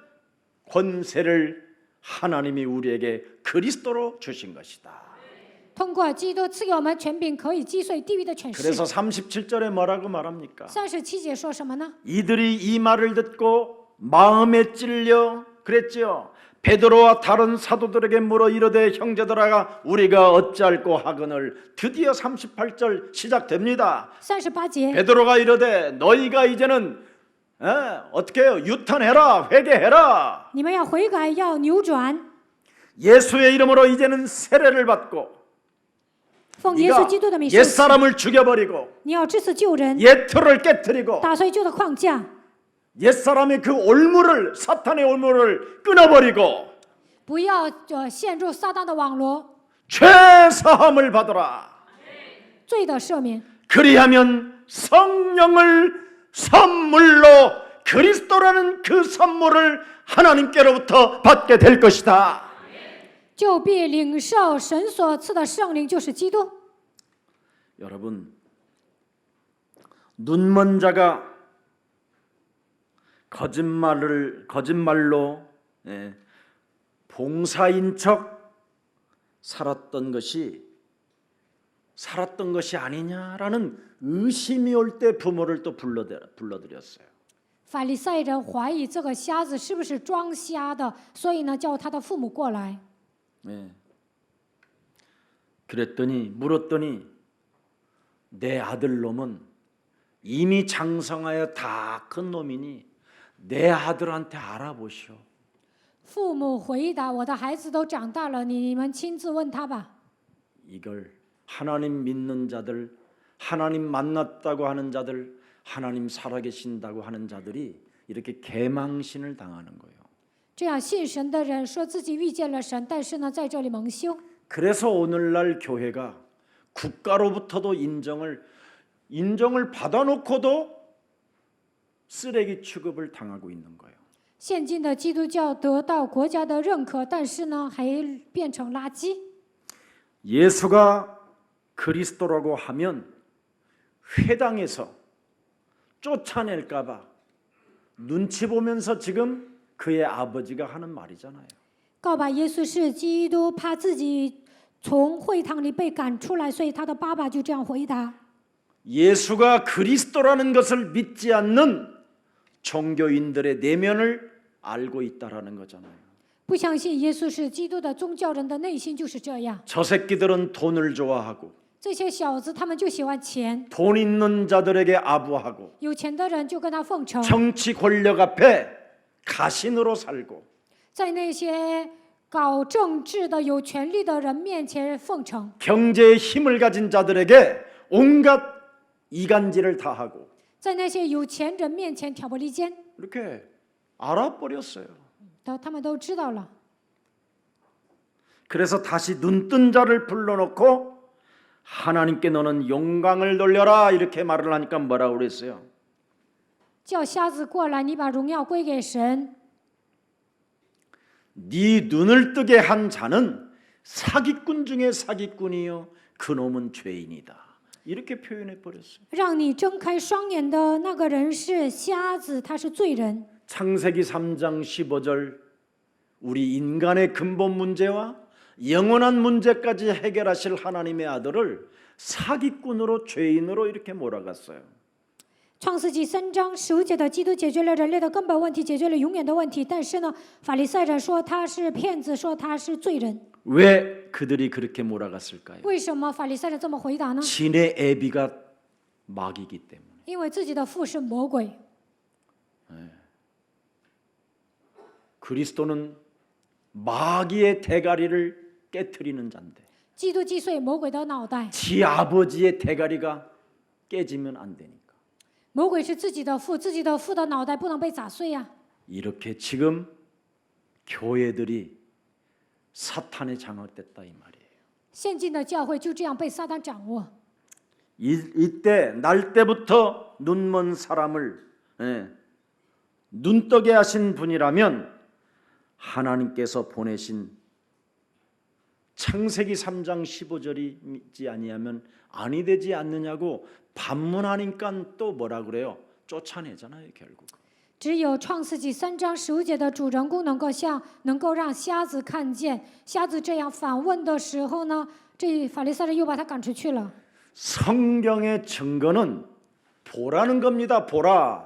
권세를 하나님이 우리에게 그리스도로 주신 것이다. 通过基督赐给我们权柄，可以击碎地狱的权势。 그래서 37절에 뭐라고 말합니까? 37节说什么呢？ 이들이 이 말을 듣고 마음에 찔려 그랬지요. 베드로와 다른 사도들에게 물어 이르되 형제들아 우리가 어찌할꼬 하거늘. 드디어 38절 시작됩니다. 38节， 베드로가 이르되 너희가 이제는 어떻게 해요? 유턴해라, 회개해라. 你们要悔改，要扭转， 예수의 이름으로 이제는 세례를 받고 奉耶稣基督的名受洗。 옛사람을 죽여버리고 你要致死旧人， 옛틀을 깨뜨리고 打碎旧的框架， 옛사람의 그 올무를 사탄의 올무를 끊어버리고 不要陷入撒旦的网罗， 죄사함을 받으라. 罪的赦免， 그리하면 성령을 선물로 그리스도라는 그 선물을 하나님께로부터 받게 될 것이다. 就必领受神所赐的圣灵，就是基督。 여러분, 눈먼 자가 거짓말로 봉사인 척 살았던 것이 아니냐라는 의심이 올 때 부모를 또 불러들였어요. 法利赛人怀疑这个瞎子是不是装瞎的，所以呢，叫他的父母过来。 물었더니 내 아들 놈은 이미 장성하여 다 큰 놈이니 내 아들한테 알아보시오. 父母回答：“我的孩子都长大了，你们亲自问他吧。” 이걸 하나님 믿는 자들, 하나님 만났다고 하는 자들, 하나님 살아계신다고 하는 자들이 이렇게 개망신을 당하는 거예요. 这样信神的人说自己遇见了神，但是呢，在这里蒙羞。 그래서 오늘날 교회가 국가로부터도 인정을 받아놓고도 쓰레기 취급을 당하고 있는 거예요. 现今的基督教得到国家的认可，但是呢，还变成垃圾。 예수가 그리스도라고 하면 회당에서 쫓아낼까봐 눈치 보면서 지금 그의 아버지가 하는 말이잖아요. 告白耶稣是基督，怕自己从会堂里被赶出来，所以他的爸爸就这样回答。 예수가 그리스도라는 것을 믿지 않는 종교인들의 내면을 알고 있다라는 거잖아요. 不相信耶稣是基督的宗教人的内心就是这样。 저 새끼들은 돈을 좋아하고 这些小子他们就喜欢钱， 돈 있는 자들에게 아부하고 有钱的人就跟他奉承， 정치 권력 앞에 가신으로 살고 在那些搞政治的有权力的人面前奉承， 경제의 힘을 가진 자들에게 온갖 이간질을 다 하고 在那些有钱人面前挑拨离间， 이렇게 알아버렸어요. 他们都知道了。 그래서 다시 눈뜬 자를 불러놓고 하나님께 너는 영광을 돌려라 이렇게 말을 하니까 뭐라고 그랬어요? 叫瞎子过来，你把荣耀归给神。 네 눈을 뜨게 한 자는 사기꾼 중에 사기꾼이요 그놈은 죄인이다. 이렇게 표현해 버렸어요. 让你睁开双眼的那个人是瞎子，他是罪人。 창세기 3장 15절 우리 인간의 근본 문제와 영원한 문제까지 해결하실 하나님의 아들을 사기꾼으로 죄인으로 이렇게 몰아갔어요. 创世纪3章15节的基督解决了人类的根本问题，解决了永远的问题。但是呢，法利赛人说他是骗子，说他是罪人。 왜 그들이 그렇게 몰아갔을까요? 为什么法利赛人这么回答呢？ 진의 애비가 마귀이기 때문에. 因为自己的父是魔鬼。 그리스도는 마귀의 대가리를 깨트리는 자인데 基督击碎魔鬼的脑袋， 지 아버지의 대가리가 깨지면 안 되니까. 魔鬼是自己的父，自己的父的脑袋不能被砸碎呀、 이렇게 지금 교회들이 사탄에 장악됐다 이 말이에요. 现今的教会就这样被撒旦掌握。 이때 날 때부터 눈먼 사람을 눈떠게 하신 분이라면 하나님께서 보내신 창세기 3장 15절이지 아니하면 아니 되지 않느냐고 반문하니까 또 뭐라 그래요? 쫓아내잖아요 결국. 只有创世纪3章15节的主人公能够让瞎子看见，瞎子这样反问的时候呢，这法利赛人又把他赶出去了。 성경의 증거는 보라는 겁니다. 보라.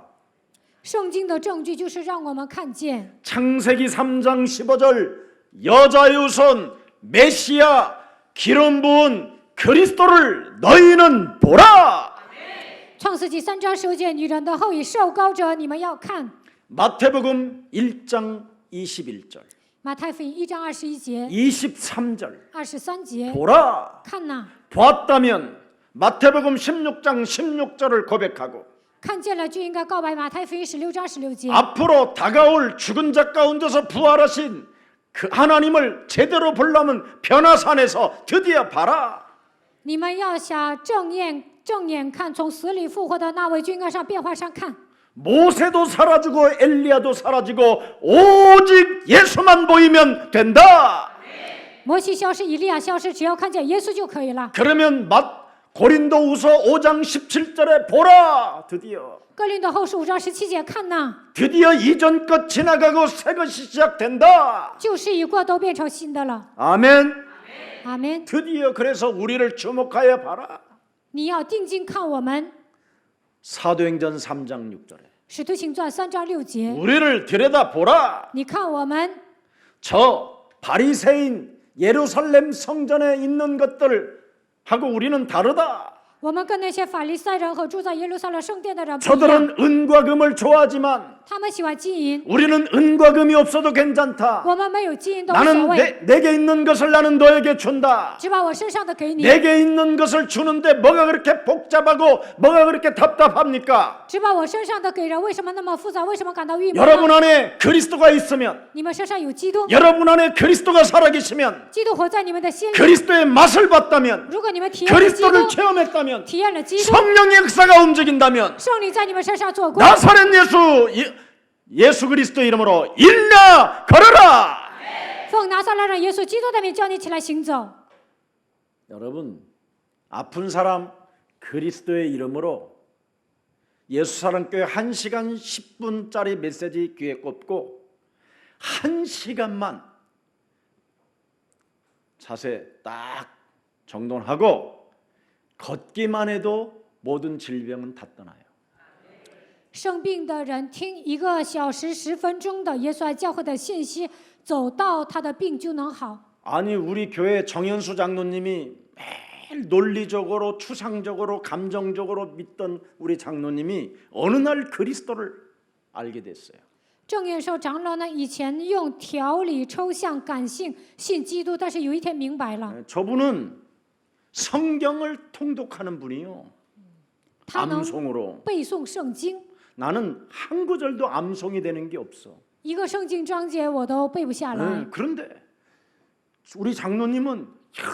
圣经的证据就是让我们看见。 창세기 3장 15절 여자유손 메시아 기름 부은 그리스도를 너희는 보라. 创世纪3章15节，女人的后裔受膏者，你们要看。 마태복음 1장 21절 马太福音1章21节、 23절 23节， 보라. 看呐， 보았다면 마태복음 16장 16절을 고백하고 看见了就应该告白。马太福音16章16节， 앞으로 다가올 죽은 자 가운데서 부활하신 그 하나님을 제대로 보려면 변화산에서 드디어 봐라. 你们要想正眼看从死里复活的那位，就应该上变化山看。 모세도 사라지고 엘리야도 사라지고 오직 예수만 보이면 된다. 摩西消失，以利亚消失，只要看见耶稣就可以了。 그러면 고린도후서 5장 17절에 보라. 드디어 哥林多后书5章17节，看呐， 드디어 이전 것 지나가고 새 것이 시작된다. 旧事已过，都变成新的了。 아멘. 阿门。 드디어 그래서 우리를 주목하여 봐라. 你要定睛看我们， 사도행전 3장 6절에 使徒行传3章6节， 우리를 들여다 보라. 你看我们， 저 바리새인 예루살렘 성전에 있는 것들 하고 우리는 다르다. 我们跟那些法利赛人和住在耶路撒冷圣殿的人不一样， 저들은 은과 금을 좋아하지만 他们喜欢金银， 우리는 은과 금이 없어도 괜찮다. 我们没有金银都无所 나는 谓， 내게 있는 것을 나는 너에게 준다. 只把我身上的给你， 내게 있는 것을 주는데 뭐가 그렇게 복잡하고 뭐가 그렇게 답답합니까? 只把我身上的给人，为什么那么复杂？为什么感到郁闷 여러분 呢？ 안에 그리스도가 있으면 你们身上有基督， 여러분 안에 그리스도가 살아계시면 基督活在你们的心里。 그리스도의 맛을 봤다면 如果你们体验了基督， 그리스도를 체험했다면 体验了基督， 성령의 역사가 움직인다면 圣灵在你们身上做工。 나사렛 예수 그리스도 이름으로 일어나 걸어라. 奉拿撒勒人耶稣基督的名叫你起来行走。 여러분 아픈 사람 그리스도의 이름으로 예수사랑교회 1시간 10분짜리 메시지 귀에 꽂고 1시간만 자세 딱 정돈하고 걷기만 해도 모든 질병은 다 떠나요. 生病的人听1个小时10分钟的耶稣爱教会的信息，走到他的病就能好。 아니 우리 교회 정현수 장로님이 매일 논리적으로 추상적으로 감정적으로 믿던 우리 장로님이 어느 날 그리스도를 알게 됐어요. 正言寿长老呢，以前用条理、抽象、感性信基督，但是有一天明白了， 저분은 성경을 통독하는 분이요. 他能 암송으로. 背诵圣经， 나는 한 구절도 암송이 되는 게 없어. 一个圣经章节我都背不下来。 그런데 우리 장로님은 이야,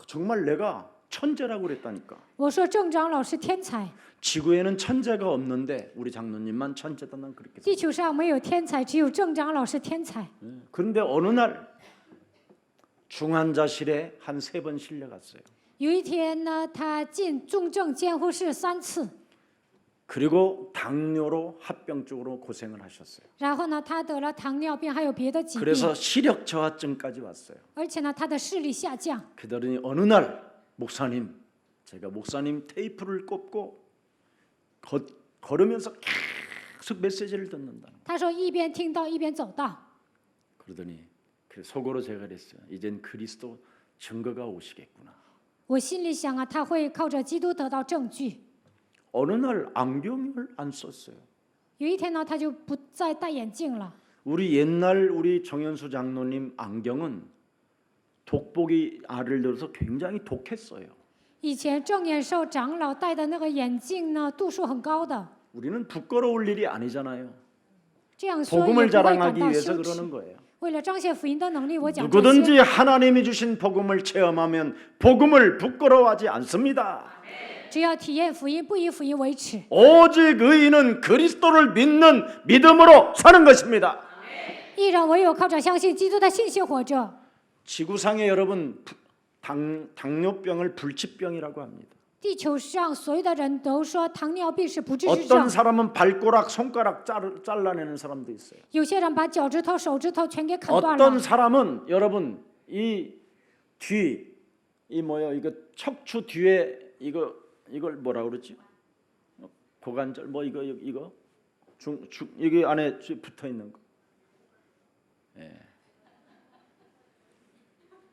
정말 내가 천재라고 그랬다니까. 我说郑长老是天才， 지구에는 천재가 없는데 우리 장로님만 천재다 난 그렇게. 地球上没有天才，只有郑长老是天才。 그런데 어느 날 중환자실에 한 3번 실려갔어요. 有一天呢，他进重症监护室3次， 그리고 당뇨로 합병증으로 고생을 하셨어요. 然后呢，他得了糖尿病，还有别的疾病， 그래서 시력 저하증까지 왔어요. 而且呢，他的视力下降。 그러더니 어느 날 목사님, 제가 목사님 테이프를 꼽고 걸으면서 계속 메시지를 듣는다. 他说一边听到一边走道。 그러더니 속으로 제가 그랬어요. 이젠 그리스도 증거가 오시겠구나. 我心里想啊，他会靠着基督得到证据。 어느 날 안경을 안 썼어요. 有一天呢，他就不再戴眼镜了。 우리 옛날 우리 정현수 장로님 안경은 독보기 알을 들어서 굉장히 독했어요. 以前正眼兽长老戴的那个眼镜呢，度数很高的， 우리는 부끄러울 일이 아니잖아요. 这样说也 복음을 不会感 자랑하기 到 위해서 羞耻。 그러는 거예요. 为了彰显福音的能力，我讲这些。 누구든지 하나님이 주신 복음을 체험하면 복음을 부끄러워하지 않습니다. 只要体验福音，不以福音为耻。 오직 의인은 그리스도를 믿는 믿음으로 사는 것입니다. 义人唯有靠着相信基督的信心活着。 지구상에 여러분 당뇨병을 불치병이라고 합니다. 地球上所有的人都说糖尿病是不治之 어떤 症， 사람은 발가락, 손가락 잘라내는 사람도 있어요. 有些人把脚趾头、手指头全给砍断 어떤 了。 사람은 여러분 이 뭐요? 이거 척추 뒤에 이걸 뭐라 그러지? 고관절 뭐 이거 여기 안에 붙어 있는 거. 예.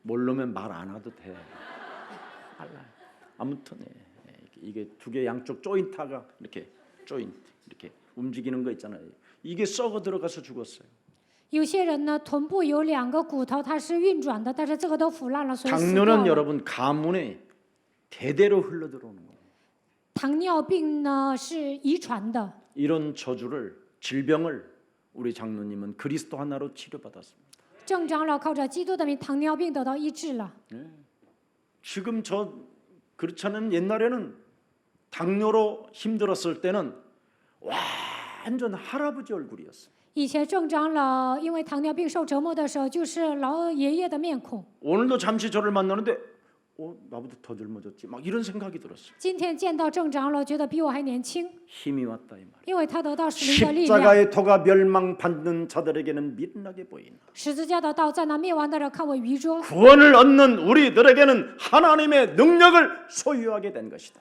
모르면 말 안 해도 돼. 아무튼 이게 두 개 양쪽 조인트가 이렇게 움직이는 거 있잖아요. 이게 썩어 들어가서 죽었어요. 有些人呢，臀部有2个骨头，它是运转的，但是这个都腐烂了，所以死掉 당뇨는 了。 여러분 가문에 대대로 흘러 들어오는 거예요. 糖尿病呢是遗传的， 이런 저주를 질병을 우리 장로님은 그리스도 하나로 치료받았습니다. 郑长老靠着基督的名，糖尿病得到医治了。 지금 그렇지 않은 옛날에는 당뇨로 힘들었을 때는 완전 할아버지 얼굴이었어요. 以前郑长老因为糖尿病受折磨的时候，就是老爷爷的面孔。 오늘도 잠시 저를 만나는데 나보다 더 젊어졌지 막 이런 생각이 들었어요. 今天见到郑长老，觉得比我还年轻， 힘이 왔다 이 말. 因为他得到属灵的力量。 십자가의 도가 멸망받는 자들에게는 미련하게 보이나 十字架的刀在那灭亡的人看为愚拙， 구원을 얻는 우리들에게는 하나님의 능력을 소유하게 된 것이다.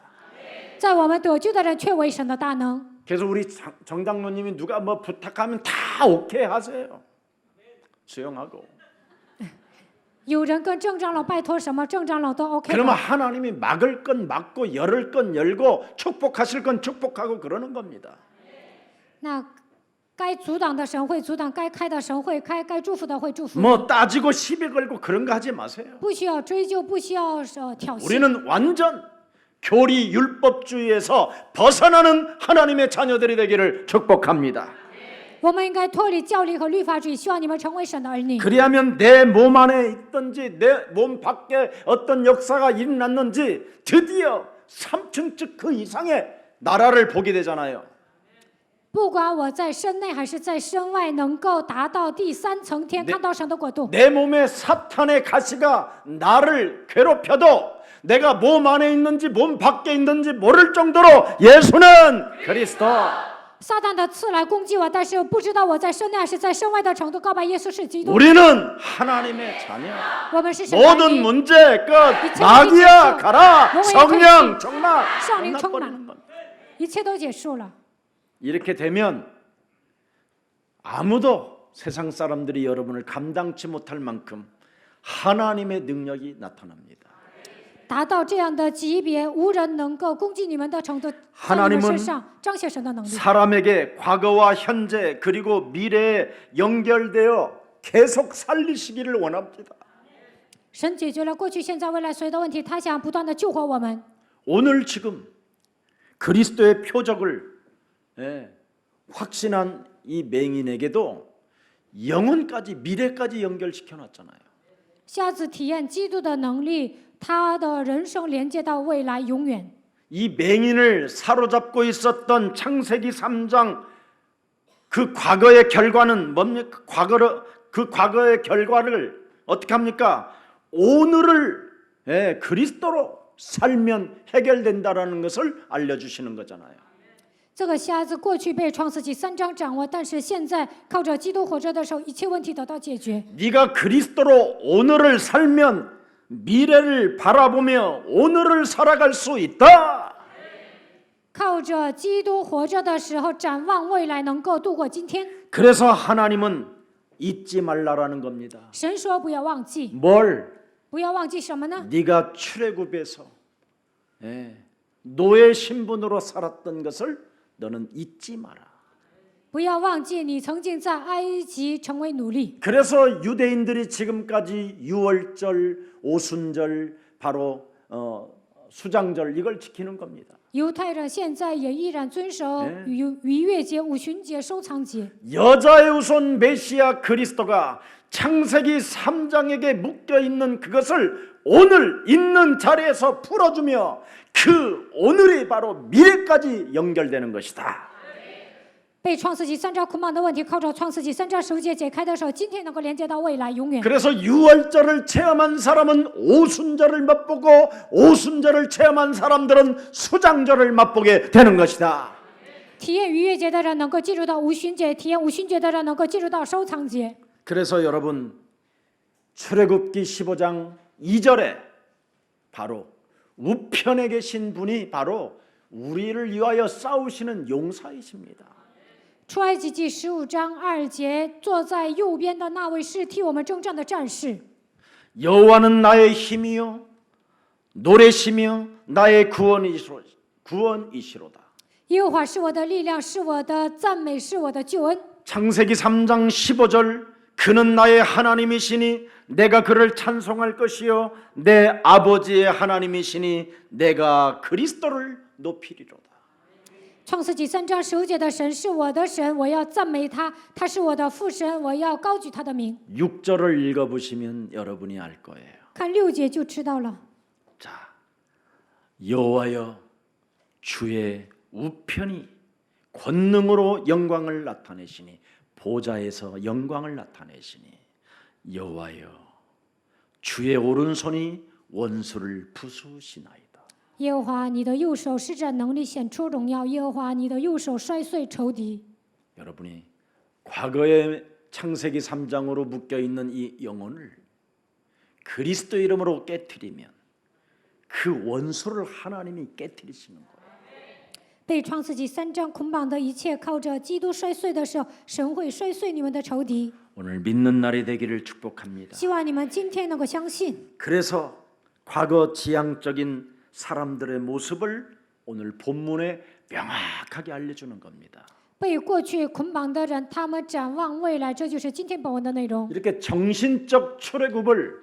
在我们得救的人却为神的大能。 그래서 우리 정장로님이 누가 뭐 부탁하면 다 오케이 하세요. 수용하고. 有人跟郑长老拜托什么，郑长老都 OK 그러면 的。 하나님이 막을 건 막고 열을 건 열고 축복하실 건 축복하고 그러는 겁니다. 那该阻挡的神会阻挡，该开的神会开，该祝福的会祝福。 뭐 따지고 시비 걸고 그런 거 하지 마세요. 不需要追究，不需要挑衅。 우리는 완전 교리 율법주의에서 벗어나는 하나님의 자녀들이 되기를 축복합니다. 我们应该脱离教理和律法主义，希望你们成为神的儿女。 그리하면 내 몸 안에 있든지 내 몸 밖에 어떤 역사가 일어났는지 드디어 3층 그 이상의 나라를 보게 되잖아요. 不管我在身内还是在身外，能够达到第3层天，看到神的国度。 내 몸에 사탄의 가시가 나를 괴롭혀도 내가 몸 안에 있는지 몸 밖에 있는지 모를 정도로 예수는 그리스도. 撒旦的刺来攻击我，但是不知道我在身内还是在身外的程度，告白耶稣是基督。 우리는 하나님의 자녀. 我们是神的儿 모든 女， 문제 끝. 마귀야 가라. 성령 정말 圣灵充 끝나버리는 满， 겁니다. 一切都结束了。 이렇게 되면 아무도 세상 사람들이 여러분을 감당치 못할 만큼 하나님의 능력이 나타납니다. 达到这样的级别，无人能够攻击你们的程度，在你们身上彰显神的能力。 사람에게 과거와 현재 그리고 미래에 연결되어 계속 살리시기를 원합니다. 神解决了过去、现在、未来所有的问题，他想不断的救活我们。 오늘 지금 그리스도의 표적을 확신한 이 맹인에게도 영혼까지 미래까지 연결시켜 놨잖아요. 瞎子体验基督的能力，他的人生连接到未来永远。 이 맹인을 사로잡고 있었던 창세기 3장 그 과거의 결과는 뭡니까? 그 과거의 결과를 어떻게 합니까? 오늘을 그리스도로 살면 해결된다라는 것을 알려주시는 거잖아요. 这个瞎子过去被创世纪3章掌握，但是现在靠着基督活着的时候，一切问题得到解决。 네가 그리스도로 오늘을 살면 미래를 바라보며 오늘을 살아갈 수 있다. 靠着基督活着的时候，展望未来，能够度过今天。 그래서 하나님은 잊지 말라라는 겁니다. 神说不要忘记， 뭘? 不要忘记什么呢？ 네가 출애굽에서 노예 신분으로 살았던 것을 너는 잊지 마라. 不要忘记你曾经在埃及成为奴隶。 그래서 유대인들이 지금까지 유월절, 오순절 바로 수장절 이걸 지키는 겁니다. 犹太人现在也依然遵守逾越节、五旬节、收藏节。 여자의 후손 메시아 그리스도가 창세기 3장에게 묶여 있는 그것을 오늘 있는 자리에서 풀어주며 그 오늘이 바로 미래까지 연결되는 것이다. 被创世纪3章捆绑的问题，靠着创世纪3章10节解开的时候，今天能够连接到未来，永远。 그래서 유월절을 체험한 사람은 오순절을 맛보고 오순절을 체험한 사람들은 수장절을 맛보게 되는 것이다. 体验逾越节的人能够进入到五旬节，体验五旬节的人能够进入到收藏节。 그래서 여러분 출애굽기 15장 2절에 바로 우편에 계신 분이 바로 우리를 위하여 싸우시는 용사이십니다. 出埃及记15章2节，坐在右边的那位是替我们征战的战士。 여호와는 나의 힘이요 노래시며 나의 구원이시로다. 耶和华是我的力量，是我的赞美，是我的救恩。 창세기 3장 15절 그는 나의 하나님이시니 내가 그를 찬송할 것이요 내 아버지의 하나님이시니 내가 그리스도를 높이리로다. 创世纪3章15节的神是我的神，我要赞美他，他是我的父神，我要高举他的名。 6절을 읽어보시면 여러분이 알 거예요. 看6节就知道了。 자, 여호와여 주의 우편이 권능으로 영광을 나타내시니 보좌에서 영광을 나타내시니 여호와여 주의 오른손이 원수를 부수시나이다. 耶和华，你的右手施展能力，显出荣耀。耶和华，你的右手摔碎仇敌。 여러분이 과거의 창세기 3장으로 묶여 있는 이 영혼을 그리스도 이름으로 깨트리면 그 원수를 하나님이 깨트리시는 거예요. 被创世纪3章捆绑的一切，靠着基督摔碎的时候，神会摔碎你们的仇敌。 오늘 믿는 날이 되기를 축복합니다. 希望你们今天能够相信。 그래서 과거 지향적인 사람들의 모습을 오늘 본문에 명확하게 알려주는 겁니다. 被过去捆绑的人，他们展望未来，这就是今天本文的内容。 이렇게 정신적 출애굽을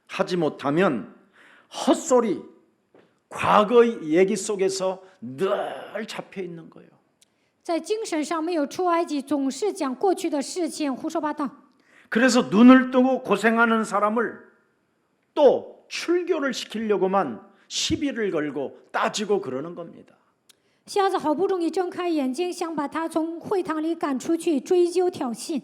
하지 못하면 헛소리, 과거의 얘기 속에서 늘 잡혀 있는 거예요. 在精神上没有出埃及，总是讲过去的事情，胡说八道。 그래서 눈을 뜨고 고생하는 사람을 또 출교를 시키려고만 시비를 걸고 따지고 그러는 겁니다. 瞎子好不容易睁开眼睛，想把他从会堂里赶出去，追究挑衅。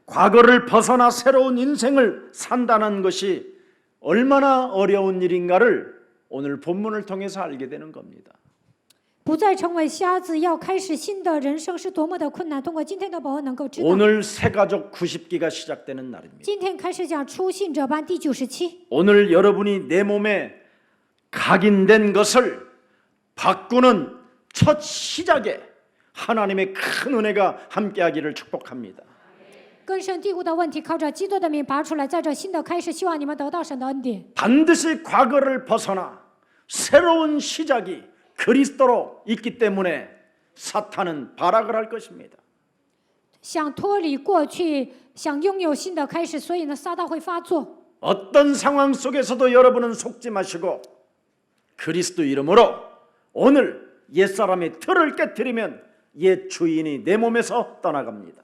과거를 벗어나 새로운 인생을 산다는 것이 얼마나 어려운 일인가를 오늘 본문을 통해서 알게 되는 겁니다. 不再成为瞎子，要开始新的人生是多么的困难。通过今天的本文能够知道。 오늘 새가족 90기가 시작되는 날입니다. 今天开始讲初信者班第97。 오늘 여러분이 내 몸에 각인된 것을 바꾸는 첫 시작에 하나님의 큰 은혜가 함께하기를 축복합니다. 根深蒂固的问题，靠着基督的名拔出来，在这新的开始，希望你们得到神的恩典。 반드시 과거를 벗어나 새로운 시작이 그리스도로 있기 때문에 사탄은 발악을 할 것입니다. 想脱离过去，想拥有新的开始，所以呢，撒旦会发作。 어떤 상황 속에서도 여러분은 속지 마시고 그리스도 이름으로 오늘 옛사람의 틀을 깨트리면 옛 주인이 내 몸에서 떠나갑니다.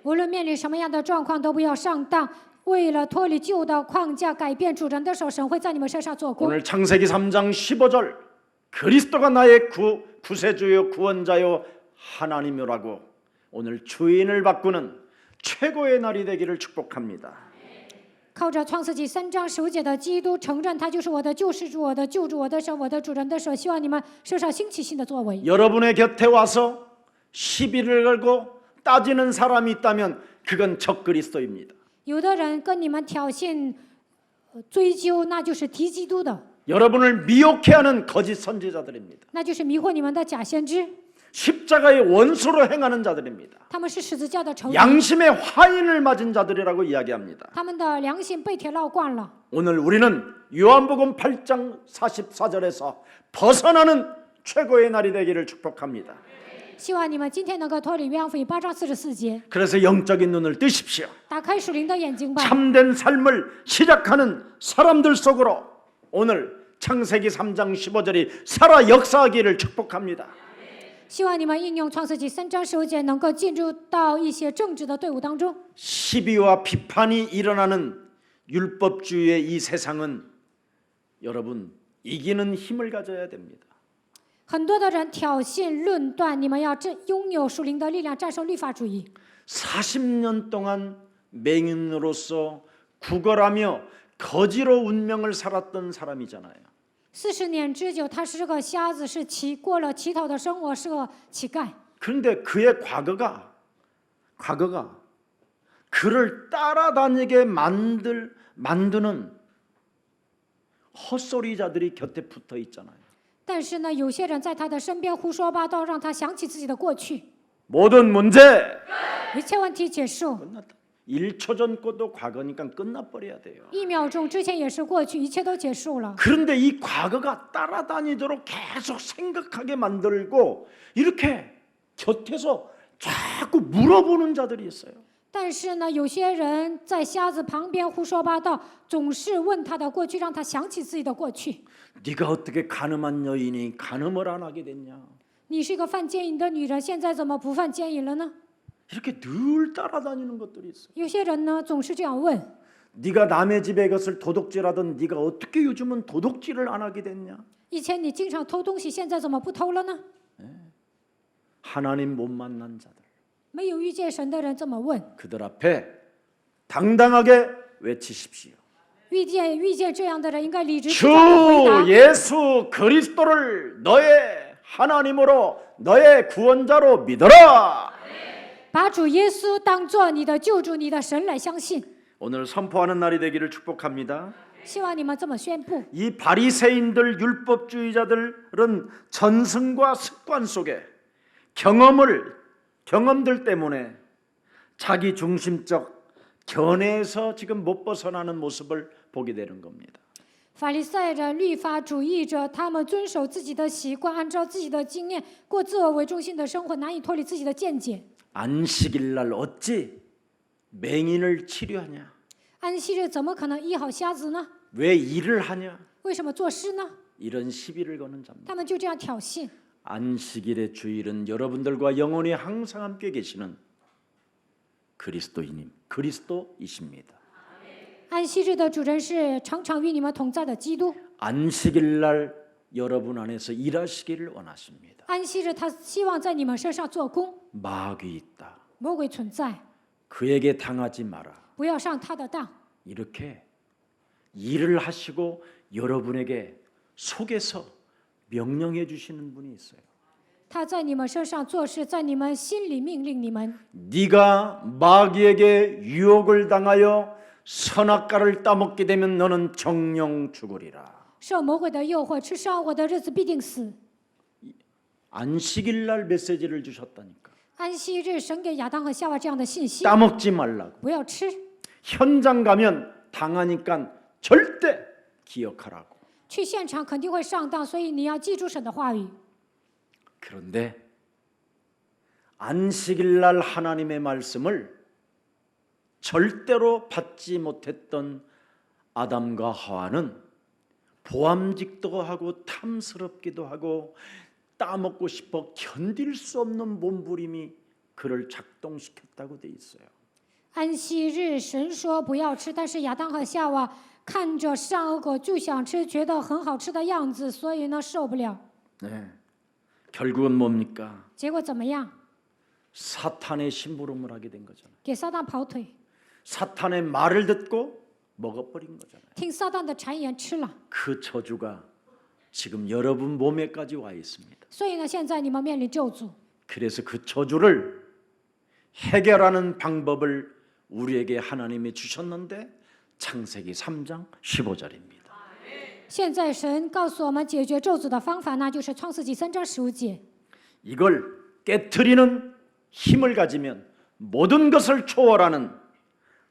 无论面临什么样的状况，都不要上当。为了脱离旧的框架，改变主人的手，神会在你们身上做工。 오늘 창세기 3장 15절 그리스도가 나의 구세주요 구원자요 하나님이라고 오늘 주인을 바꾸는 최고의 날이 되기를 축복합니다. 靠着创世纪3章15节的基督，承认他就是我的救世主、我的救主、我的神、我的主人的手。希望你们身上兴起新的作为。 여러분의 곁에 와서 시비를 걸고 따지는 사람이 있다면 그건 적 그리스도입니다. 有的人跟你们挑衅、追究，那就是敌基督的， 여러분을 미혹해하는 거짓 선지자들입니다. 那就是迷惑你们的假先知。 십자가의 원수로 행하는 자들입니다. 他们是十字架的仇敌， 양심의 화인을 맞은 자들이라고 이야기합니다. 他们的良心被铁烙惯了。 오늘 우리는 요한복음 8장 44절에서 벗어나는 최고의 날이 되기를 축복합니다. 希望你们今天能够脱离约翰福音8章44节， 그래서 영적인 눈을 뜨십시오. 打开属灵的眼睛吧。 참된 삶을 시작하는 사람들 속으로 오늘 창세기 3장 15절이 살아 역사하기를 축복합니다. 希望你们应用创世纪3章15节，能够进入到一些政治的队伍当中。 시비와 비판이 일어나는 율법주의의 이 세상은 여러분 이기는 힘을 가져야 됩니다. 很多的人挑衅论断，你们要拥有属灵的力量，战胜律法主义。 40년 동안 맹인으로서 구걸하며 거지로 운명을 살았던 사람이잖아요. 40年之久，他是个瞎子，过了乞讨的生活，是个乞丐。 그런데 그의 과거가 그를 따라다니게 만드는 헛소리자들이 곁에 붙어 있잖아요. 但是呢，有些人在他的身边胡说八道，让他想起自己的过去。 모든 문제 一切问题结束， 끝났다. 1초 전 것도 과거니까 끝나버려야 돼요. 1秒钟之前也是过去，一切都结束了。 그런데 이 과거가 따라다니도록 계속 생각하게 만들고 이렇게 곁에서 자꾸 물어보는 자들이 있어요. 但是呢，有些人在瞎子旁边胡说八道，总是问他的过去，让他想起自己的过去。 네가 어떻게 가늠한 여인이 간음을 안 하게 됐냐? 你是一个犯奸淫的女人，现在怎么不犯奸淫了呢？ 이렇게 늘 따라다니는 것들이 있어요. 有些人呢，总是这样问： 네가 남의 집에 것을 도둑질하던 네가 어떻게 요즘은 도둑질을 안 하게 됐냐? 以前你经常偷东西，现在怎么不偷了呢？ 하나님 못 만난 자들 没有遇见神的人这么问， 그들 앞에 당당하게 외치십시오. 遇见这样的人，应该理直气 주 壮地回答： 예수 그리스도를 너의 하나님으로 너의 구원자로 믿어라. 把主耶稣当作你的救主、你的神来相信。 오늘 선포하는 날이 되기를 축복합니다. 希望你们这么宣布。 이 바리새인들 율법주의자들은 전승과 습관 속에 경험들 때문에 자기 중심적 견해에서 지금 못 벗어나는 모습을 보게 되는 겁니다. 法利赛人、律法主义者，他们遵守自己的习惯，按照自己的经验过自我为中心的生活，难以脱离自己的见解。 안식일 날 어찌 맹인을 치료하냐? 安息日怎么可能医好瞎子呢？ 왜 일을 하냐? 为什么做事呢？ 이런 시비를 거는 자입니다. 他们就这样挑衅。 안식일의 주일은 여러분들과 영원히 항상 함께 계시는 그리스도이십니다. 安息日的主人是常常与你们同在的基督。 안식일 날 여러분 안에서 일하시기를 원하십니다. 安息日他希望在你们身上做工。 마귀 있다. 魔鬼存在， 그에게 당하지 마라. 不要上他的当。 이렇게 일을 하시고 여러분에게 속에서 명령해 주시는 분이 있어요. 他在你们身上做事，在你们心里命令你们。 네가 마귀에게 유혹을 당하여 선악과를 따먹게 되면 너는 정령 죽으리라. 受魔鬼的诱惑，吃上火的日子必定死。 안식일 날 메시지를 주셨다니까. 安息日，神给亚当和夏娃这样的信息， 따먹지 말라고. 不要吃。 현장 가면 당하니까 절대 기억하라고. 去现场肯定会上当，所以你要记住神的话语。 그런데 안식일 날 하나님의 말씀을 절대로 받지 못했던 아담과 하와는 보암직도 하고 탐스럽기도 하고 따먹고 싶어 견딜 수 없는 몸부림이 그를 작동시켰다고 돼 있어요. 安息日，神说不要吃，但是亚当和夏娃看着善恶果就想吃，觉得很好吃的样子，所以呢受不了。 네. 결국은 뭡니까? 结果怎么样？ 사탄의 심부름을 하게 된 거잖아요. 给撒旦跑腿， 사탄의 말을 듣고 먹어버린 거잖아요. 听撒旦的谗言吃了。 그 저주가 지금 여러분 몸에까지 와 있습니다. 所以呢，现在你们面临咒诅。 그래서 그 저주를 해결하는 방법을 우리에게 하나님이 주셨는데 창세기 3장 15절입니다. 现在神告诉我们解决咒诅的方法，那就是创世纪3章15节。 이걸 깨트리는 힘을 가지면 모든 것을 초월하는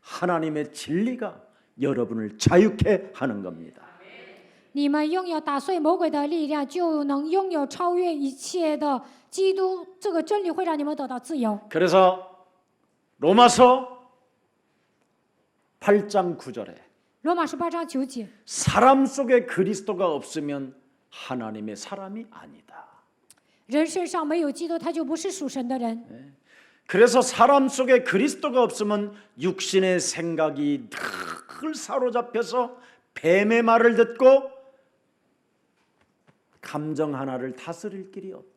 하나님의 진리가 여러분을 자유케 하는 겁니다. 你们拥有打碎魔鬼的力量，就能拥有超越一切的基督。这个真理会让你们得到自由。 그래서 로마서 8장 9절에 罗马18章9节， 사람 속에 그리스도가 없으면 하나님의 사람이 아니다. 人身上没有基督，他就不是属神的人。 그래서 사람 속에 그리스도가 없으면 육신의 생각이 늘 사로잡혀서 뱀의 말을 듣고 감정 하나를 다스릴 길이 없다.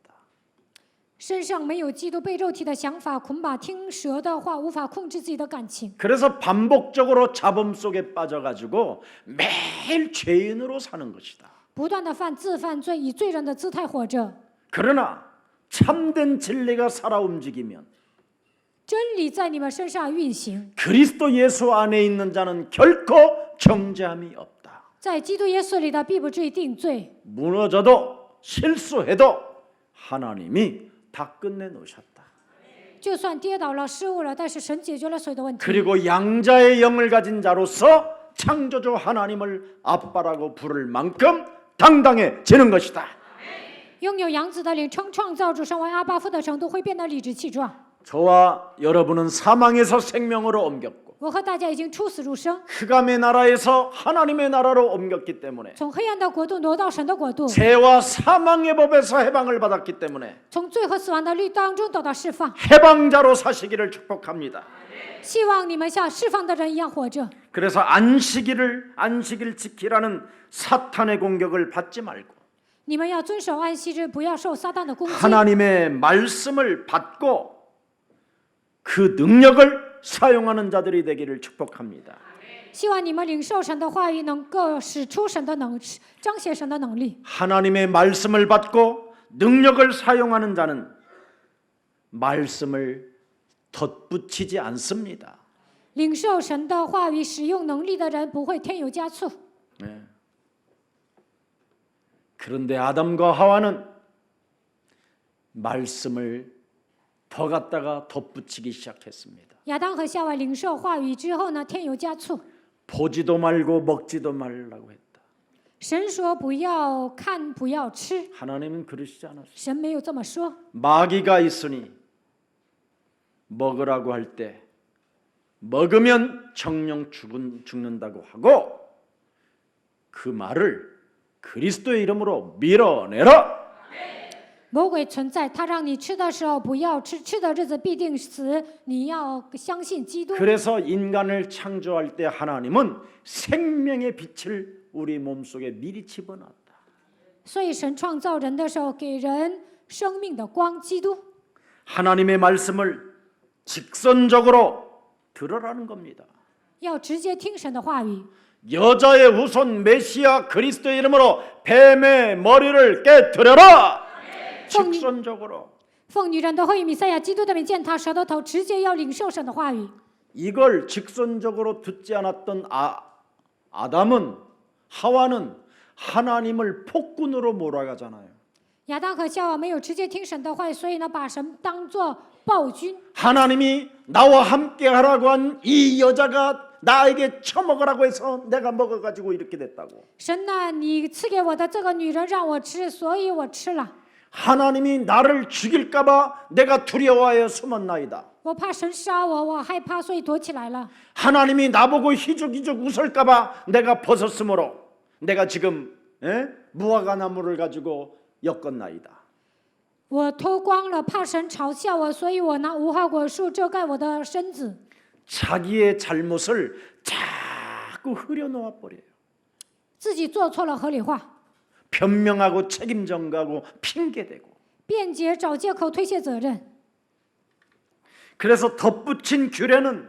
身上没有基督，被肉体的想法捆绑，听蛇的话，无法控制自己的感情， 그래서 반복적으로 잡음 속에 빠져가지고 매일 죄인으로 사는 것이다. 不断的犯罪，以罪人的姿态活着。 그러나 참된 진리가 살아 움직이면 真理在你们身上运行， 그리스도 예수 안에 있는 자는 결코 정죄함이 없다. 在基督耶稣里的必不至于定罪。 무너져도 실수해도 하나님이 다 끝내 놓으셨다. 就算跌倒了、失误了，但是神解决了所有的问题。 그리고 양자의 영을 가진 자로서 창조주 하나님을 아빠라고 부를 만큼 당당해지는 것이다. 拥有养子的灵，称创造主成为阿爸父的程度，会变得理直气壮。 저와 여러분은 사망에서 생명으로 옮겼고 我和大家已经出死入生， 흑암의 나라에서 하나님의 나라로 옮겼기 때문에 从黑暗的国度挪到神的国度， 죄와 사망의 법에서 해방을 받았기 때문에 从罪和死亡的律当中得到释放。 해방자로 사시기를 축복합니다. 希望你们像释放的人一样活着。 그래서 안식일 지키라는 사탄의 공격을 받지 말고 你们要遵守安息日，不要受撒旦的攻击。 하나님의 말씀을 받고 그 능력을 사용하는 자들이 되기를 축복합니다. 希望你们领受神的话语，能够使出神的彰显神的能力。 하나님의 말씀을 받고 능력을 사용하는 자는 말씀을 덧붙이지 않습니다. 领受神的话语、使用能力的人，不会添油加醋。 네. 그런데 아담과 하와는 말씀을 더 갖다가 덧붙이기 시작했습니다. 亚当和夏娃领受话语之后呢，添油加醋。 보지도 말고 먹지도 말라고 했다. 神说不要看，不要吃。 하나님은 그러시지 않았어요. 神没有这么说。 마귀가 있으니 먹으라고 할 때 먹으면 정령 죽는다고 하고 그 말을 그리스도의 이름으로 밀어내라. 魔鬼存在，他让你吃的时候不要吃，吃的日子必定死。你要相信基督。 그래서 인간을 창조할 때 하나님은 생명의 빛을 우리 몸속에 미리 집어넣었다. 所以神创造人的时候，给人生命的光，基督。 하나님의 말씀을 직선적으로 들으라는 겁니다. 要直接听神的话语。 여자의 후손 메시아 그리스도의 이름으로 뱀의 머리를 깨뜨려라. 직선적으로. 奉女人的会以弥赛亚基督的名践踏蛇的头，直接要领受神的话语。 이걸 직선적으로 듣지 않았던 아담은 하와는 하나님을 폭군으로 몰아가잖아요. 亚当和夏娃没有直接听神的话语，所以呢，把神当作暴君。 하나님이 나와 함께 하라고 한 이 여자가 나에게 처먹으라고 해서 내가 먹어가지고 이렇게 됐다고. 神呐，你赐给我的这个女人让我吃，所以我吃了。 하나님이 나를 죽일까봐 내가 두려워하여 숨었나이다. 我怕神杀我，我害怕，所以躲起来了。 하나님이 나보고 희죽희죽 웃을까봐 내가 벗었으므로 내가 지금 무화과나무를 가지고 엮었나이다. 我脱光了，怕神嘲笑我，所以我拿无花果树遮盖我的身子。 자기의 잘못을 자꾸 흐려놓아 버려요. 自己做错了合理化， 변명하고 책임 전가하고 핑계대고. 辩解找借口推卸责任。 그래서 덧붙인 규례는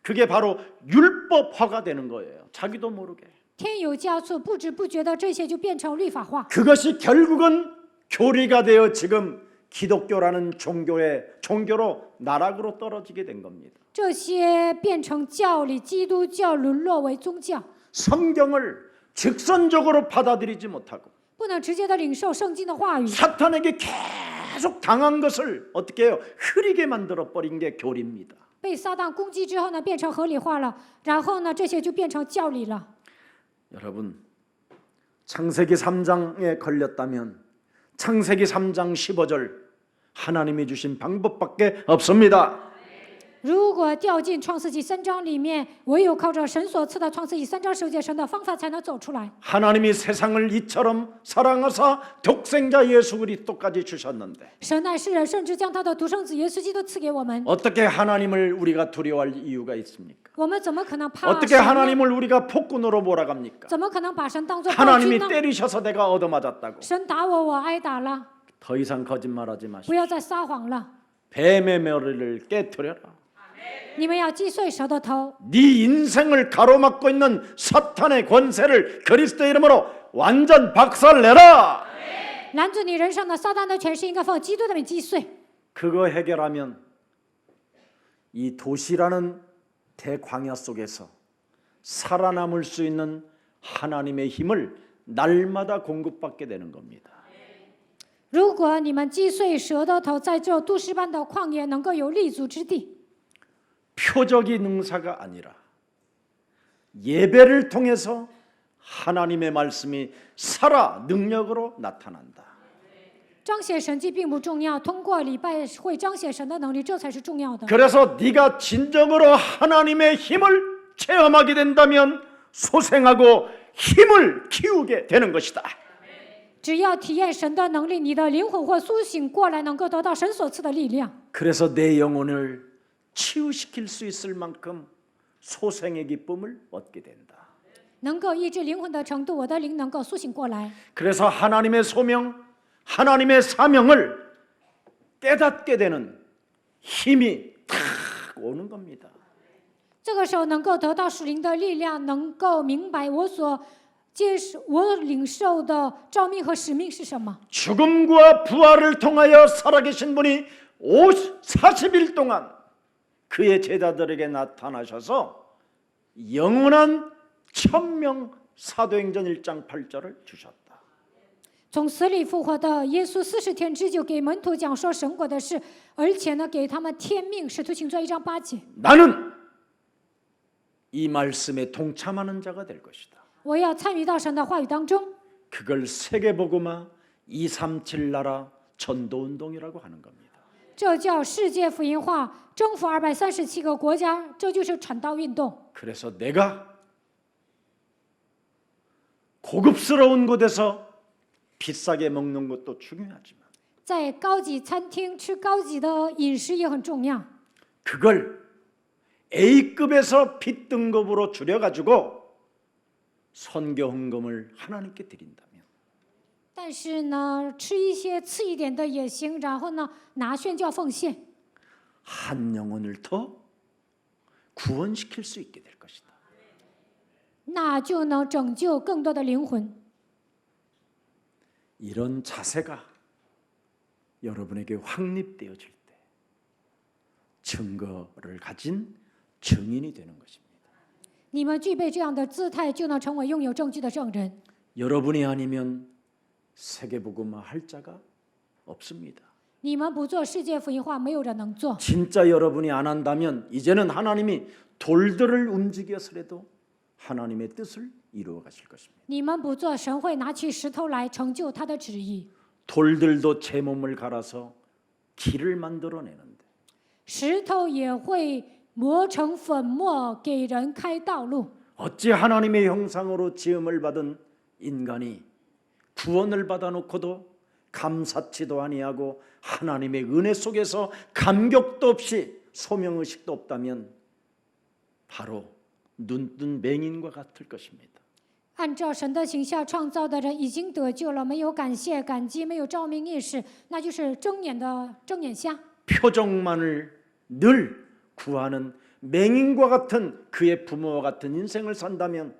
그게 바로 율법화가 되는 거예요. 자기도 모르게. 添油加醋，不知不觉的这些就变成律法化。 그것이 결국은 교리가 되어 지금 기독교라는 종교로 나락으로 떨어지게 된 겁니다. 这些变成教理，基督教沦落为宗教， 성경을 직선적으로 받아들이지 못하고 不能直接的领受圣经的话语， 사탄에게 계속 당한 것을 어떻게 해요? 흐리게 만들어 버린 게 교리입니다. 被撒旦攻击之后呢，变成合理化了，然后呢，这些就变成教理了。 여러분, 창세기 3장에 걸렸다면 창세기 3장 15절 하나님이 주신 방법밖에 없습니다. 如果掉进创世纪3章里面，唯有靠着神所赐的创世纪3章10节神的方法才能走出来。 하나님이 세상을 이처럼 사랑하사 독생자 예수 그리스도까지 주셨는데 神爱世人，甚至将他的独生子耶稣基督赐给我们。 어떻게 하나님을 우리가 두려워할 이유가 있습니까? 我们怎么可能怕 어떻게 神呢？ 하나님을 우리가 폭군으로 몰아갑니까? 怎么可能把神当作暴君 하나님이 呢？ 때리셔서 내가 얻어맞았다고. 神打我，我挨打了， 더 이상 거짓말하지 不 마시오. 要再撒谎了。 뱀의 머리를 깨트려라. 你们要击碎蛇的头， 네 인생을 가로막고 있는 사탄의 권세를 그리스도의 이름으로 완전 박살내라. 拦住你人生的撒旦的权势，应该奉基督的名击碎。 그거 해결하면 이 도시라는 대광야 속에서 살아남을 수 있는 하나님의 힘을 날마다 공급받게 되는 겁니다. 如果你们击碎蛇的头，在这都市般的旷野能够有立足之地， 표적이 능사가 아니라 예배를 통해서 하나님의 말씀이 살아 능력으로 나타난다. 彰显神迹并不重要，通过礼拜会彰显神的能力，这才是重要的。 그래서 네가 진정으로 하나님의 힘을 체험하게 된다면 소생하고 힘을 키우게 되는 것이다. 只要体验神的能力，你的灵魂会苏醒过来，能够得到神所赐的力量。 그래서 내 영혼을 치유시킬 수 있을 만큼 소생의 기쁨을 얻게 된다. 能够医治灵魂的程度，我的灵能够苏醒过来。 그래서 하나님의 소명, 하나님의 사명을 깨닫게 되는 힘이 탁 오는 겁니다. 这个时候能够得到属灵的力量，能够明白我领受的召命和使命是什么。 죽음과 부활을 통하여 살아계신 분이 40일 동안 그의 제자들에게 나타나셔서 영원한 천명 사도행전 1장 8절을 주셨다. 从死里复活的耶稣40天之久给门徒讲说神国的事，而且呢给他们天命，使徒行传1章8节。 나는 이 말씀에 동참하는 자가 될 것이다. 我要参与到神的话语当中， 그걸 세계복음화 237 나라 전도운동이라고 하는 겁니다. 这叫世界福音化，征服237个国家，这就是传道运动。 그래서 내가 고급스러운 곳에서 비싸게 먹는 것도 중요하지만 在高级餐厅吃高级的饮食也很重要， 그걸 A급에서 B등급으로 줄여가지고 선교 헌금을 하나님께 드린다면 但是呢，吃一些次一点的也行，然后呢拿宣教奉献， 한 영혼을 더 구원시킬 수 있게 될 것이다. 那就能拯救更多的灵魂。 이런 자세가 여러분에게 확립되어질 때 증거를 가진 증인이 되는 것입니다. 你们具备这样的姿态，就能成为拥有证据的证人。 여러분이 아니면 세계복음화 할 자가 없습니다. 你们不做世界福音化，没有人能做。 진짜 여러분이 안 한다면 이제는 하나님이 돌들을 움직여서라도 하나님의 뜻을 이루어 가실 것입니다. 你们不做，神会拿起石头来成就他的旨意。 돌들도 제 몸을 갈아서 길을 만들어내는데 石头也会磨成粉末，给人开道路。 어찌 하나님의 형상으로 지음을 받은 인간이 구원을 받아놓고도 감사치도 아니하고 하나님의 은혜 속에서 감격도 없이 소명의식도 없다면 바로 눈뜬 맹인과 같을 것입니다. 按照神的形象创造的人已经得救了，没有感谢、感激，没有照明意识，那就是睁眼瞎。 표적만을 늘 구하는 맹인과 같은 그의 부모와 같은 인생을 산다면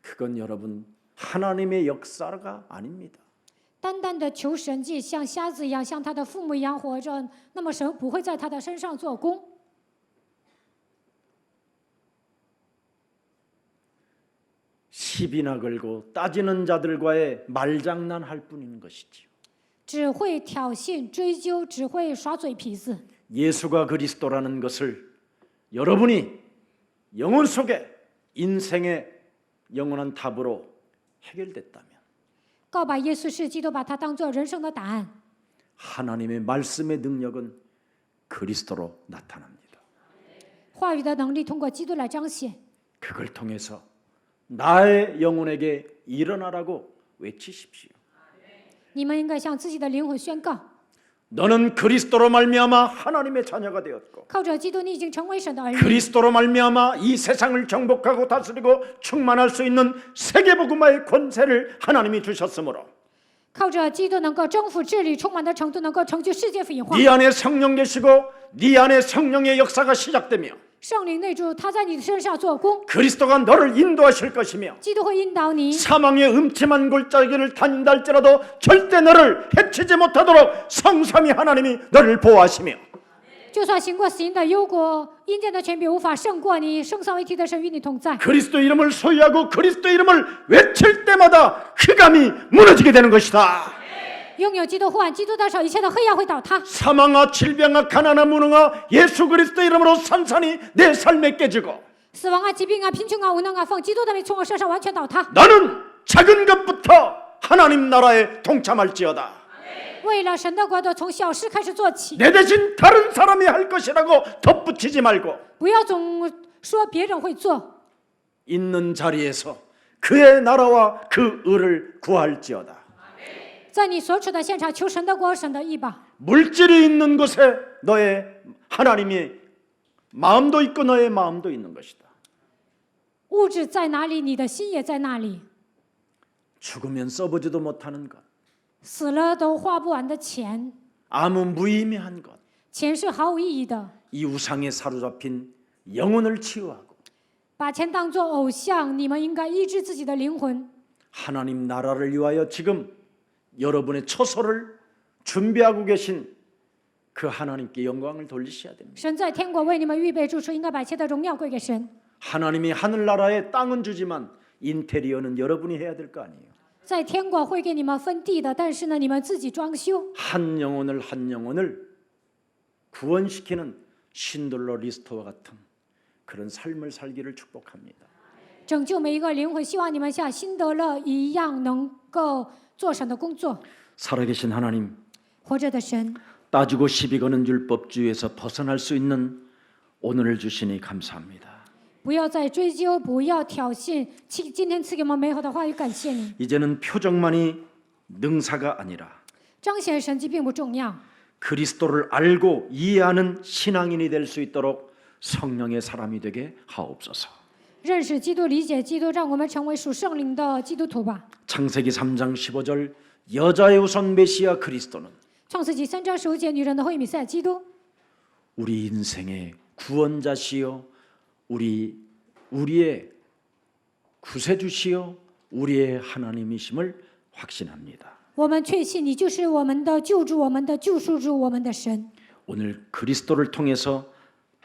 그건 여러분 하나님의 역사가 아닙니다. 单单的求神迹，像瞎子一样，像他的父母一样活着，那么神不会在他的身上做工。 시비나 걸고 따지는 자들과의 말장난할 뿐인 것이지요. 只会挑衅、追究，只会耍嘴皮子。 예수가 그리스도라는 것을 여러분이 영혼 속에 인생의 영원한 답으로 해결됐다면 告白耶稣是基督，把他当做人生的答案。 하나님의 말씀의 능력은 그리스도로 나타납니다. 话语的能力通过基督来彰显。 그걸 통해서 나의 영혼에게 일어나라고 외치십시오. 你们应该向自己的灵魂宣告： 너는 그리스도로 말미암아 하나님의 자녀가 되었고 靠着基督，你已经成为神的儿女； 그리스도로 말미암아 이 세상을 정복하고 다스리고 충만할 수 있는 세계복음화의 권세를 하나님이 주셨으므로 靠着基督能够征服治理，充满的程度能够成就世界福音化。 네 안에 성령 계시고 네 안에 성령의 역사가 시작되며 圣灵内住，他在你的身上做工， 그리스도가 너를 인도하실 것이며 基督会引导你。 사망의 음침한 골짜기를 다닌다 할지라도 절대 너를 해치지 못하도록 성삼위 하나님이 너를 보호하시며 就算行过死荫的幽谷，阴间的权柄无法胜过你。圣三位一体的神与你同在。 그리스도 이름을 소유하고 그리스도 이름을 외칠 때마다 흑암이 무너지게 되는 것이다. 拥有基督呼喊基督的时候，一切的黑暗会倒塌。 사망아 질병아 가난아 무능아 예수 그리스도 이름으로 산산이 내 삶에 깨지고 死亡啊、疾病啊、贫穷啊、无能啊，奉基督的名从我身上完全倒塌。 나는 작은 것부터 하나님 나라에 동참할지어다. 为了神的国度，从小事开始做起， 내 대신 다른 사람이 할 것이라고 덧붙이지 말고 不要总说别人会做。 있는 자리에서 그의 나라와 그 의를 구할지어다. 在你所处的现场，求神的国、神的义吧。 물질이 있는 곳에 너의 하나님의 마음도 있고 너의 마음도 있는 것이다. 物质在哪里，你的心也在那里。 죽으면 써보지도 못하는 것, 死了都花不完的钱， 아무 무의미한 것, 钱是毫无意义的。 이 우상에 사로잡힌 영혼을 치유하고 把钱当作偶像，你们应该医治自己的灵魂。 하나님 나라를 위하여 지금 여러분의 처소를 준비하고 계신 그 하나님께 영광을 돌리셔야 됩니다. 神在天国为你们预备住处，应该把一切的荣耀归给神。 하나님이 하늘나라에 땅은 주지만 인테리어는 여러분이 해야 될 거 아니에요. 在天国会给你们分地的，但是呢，你们自己装修。 한 영혼을 구원시키는 신돌로 리스토와 같은 그런 삶을 살기를 축복합니다. 拯救每一个灵魂，希望你们像辛德勒一样，能够做神的工作。 살아계신 하나님, 活着的神， 따지고 시비 거는 율법주의에서 벗어날 수 있는 오늘을 주시니 감사합니다. 不要再追究，不要挑衅。今天赐给我们美好的话语，感谢你。 이제는 표적만이 능사가 아니라 彰显神迹并不重要， 그리스도를 알고 이해하는 신앙인이 될 수 있도록 성령의 사람이 되게 하옵소서. 认识基督，理解基督，让我们成为属圣灵的基督徒吧。 창세기 3장 15절 여자의 우선 메시아 그리스도는 创世纪3章15节，女人的后裔弥赛亚基督， 우리 인생의 구원자시요 우리의 구세주시요 우리의 하나님이심을 확신합니다. 我们确信你就是我们的救主，我们的救赎主，我们的神。 오늘 그리스도를 통해서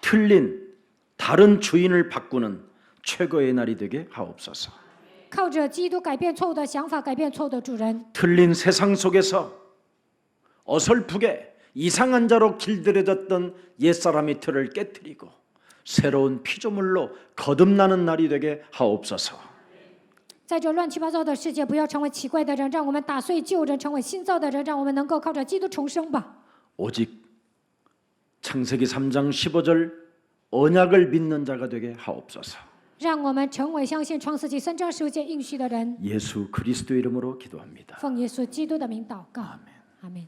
틀린 다른 주인을 바꾸는 최고의 날이 되게 하옵소서. 靠着基督改变错误的想法，改变错误的主人。 틀린 세상 속에서 어설프게 이상한 자로 길들여졌던 옛사람의 틀을 깨뜨리고 새로운 피조물로 거듭나는 날이 되게 하옵소서. 在这乱七八糟的世界，不要成为奇怪的人，让我们打碎旧人，成为新造的人，让我们能够靠着基督重生吧。 오직 창세기 3장 15절 언약을 믿는 자가 되게 하옵소서. 让我们成为相信创世纪3章15节应许的人。 예수 그리스도 이름으로 기도합니다. 奉耶稣基督的名祷告，阿门。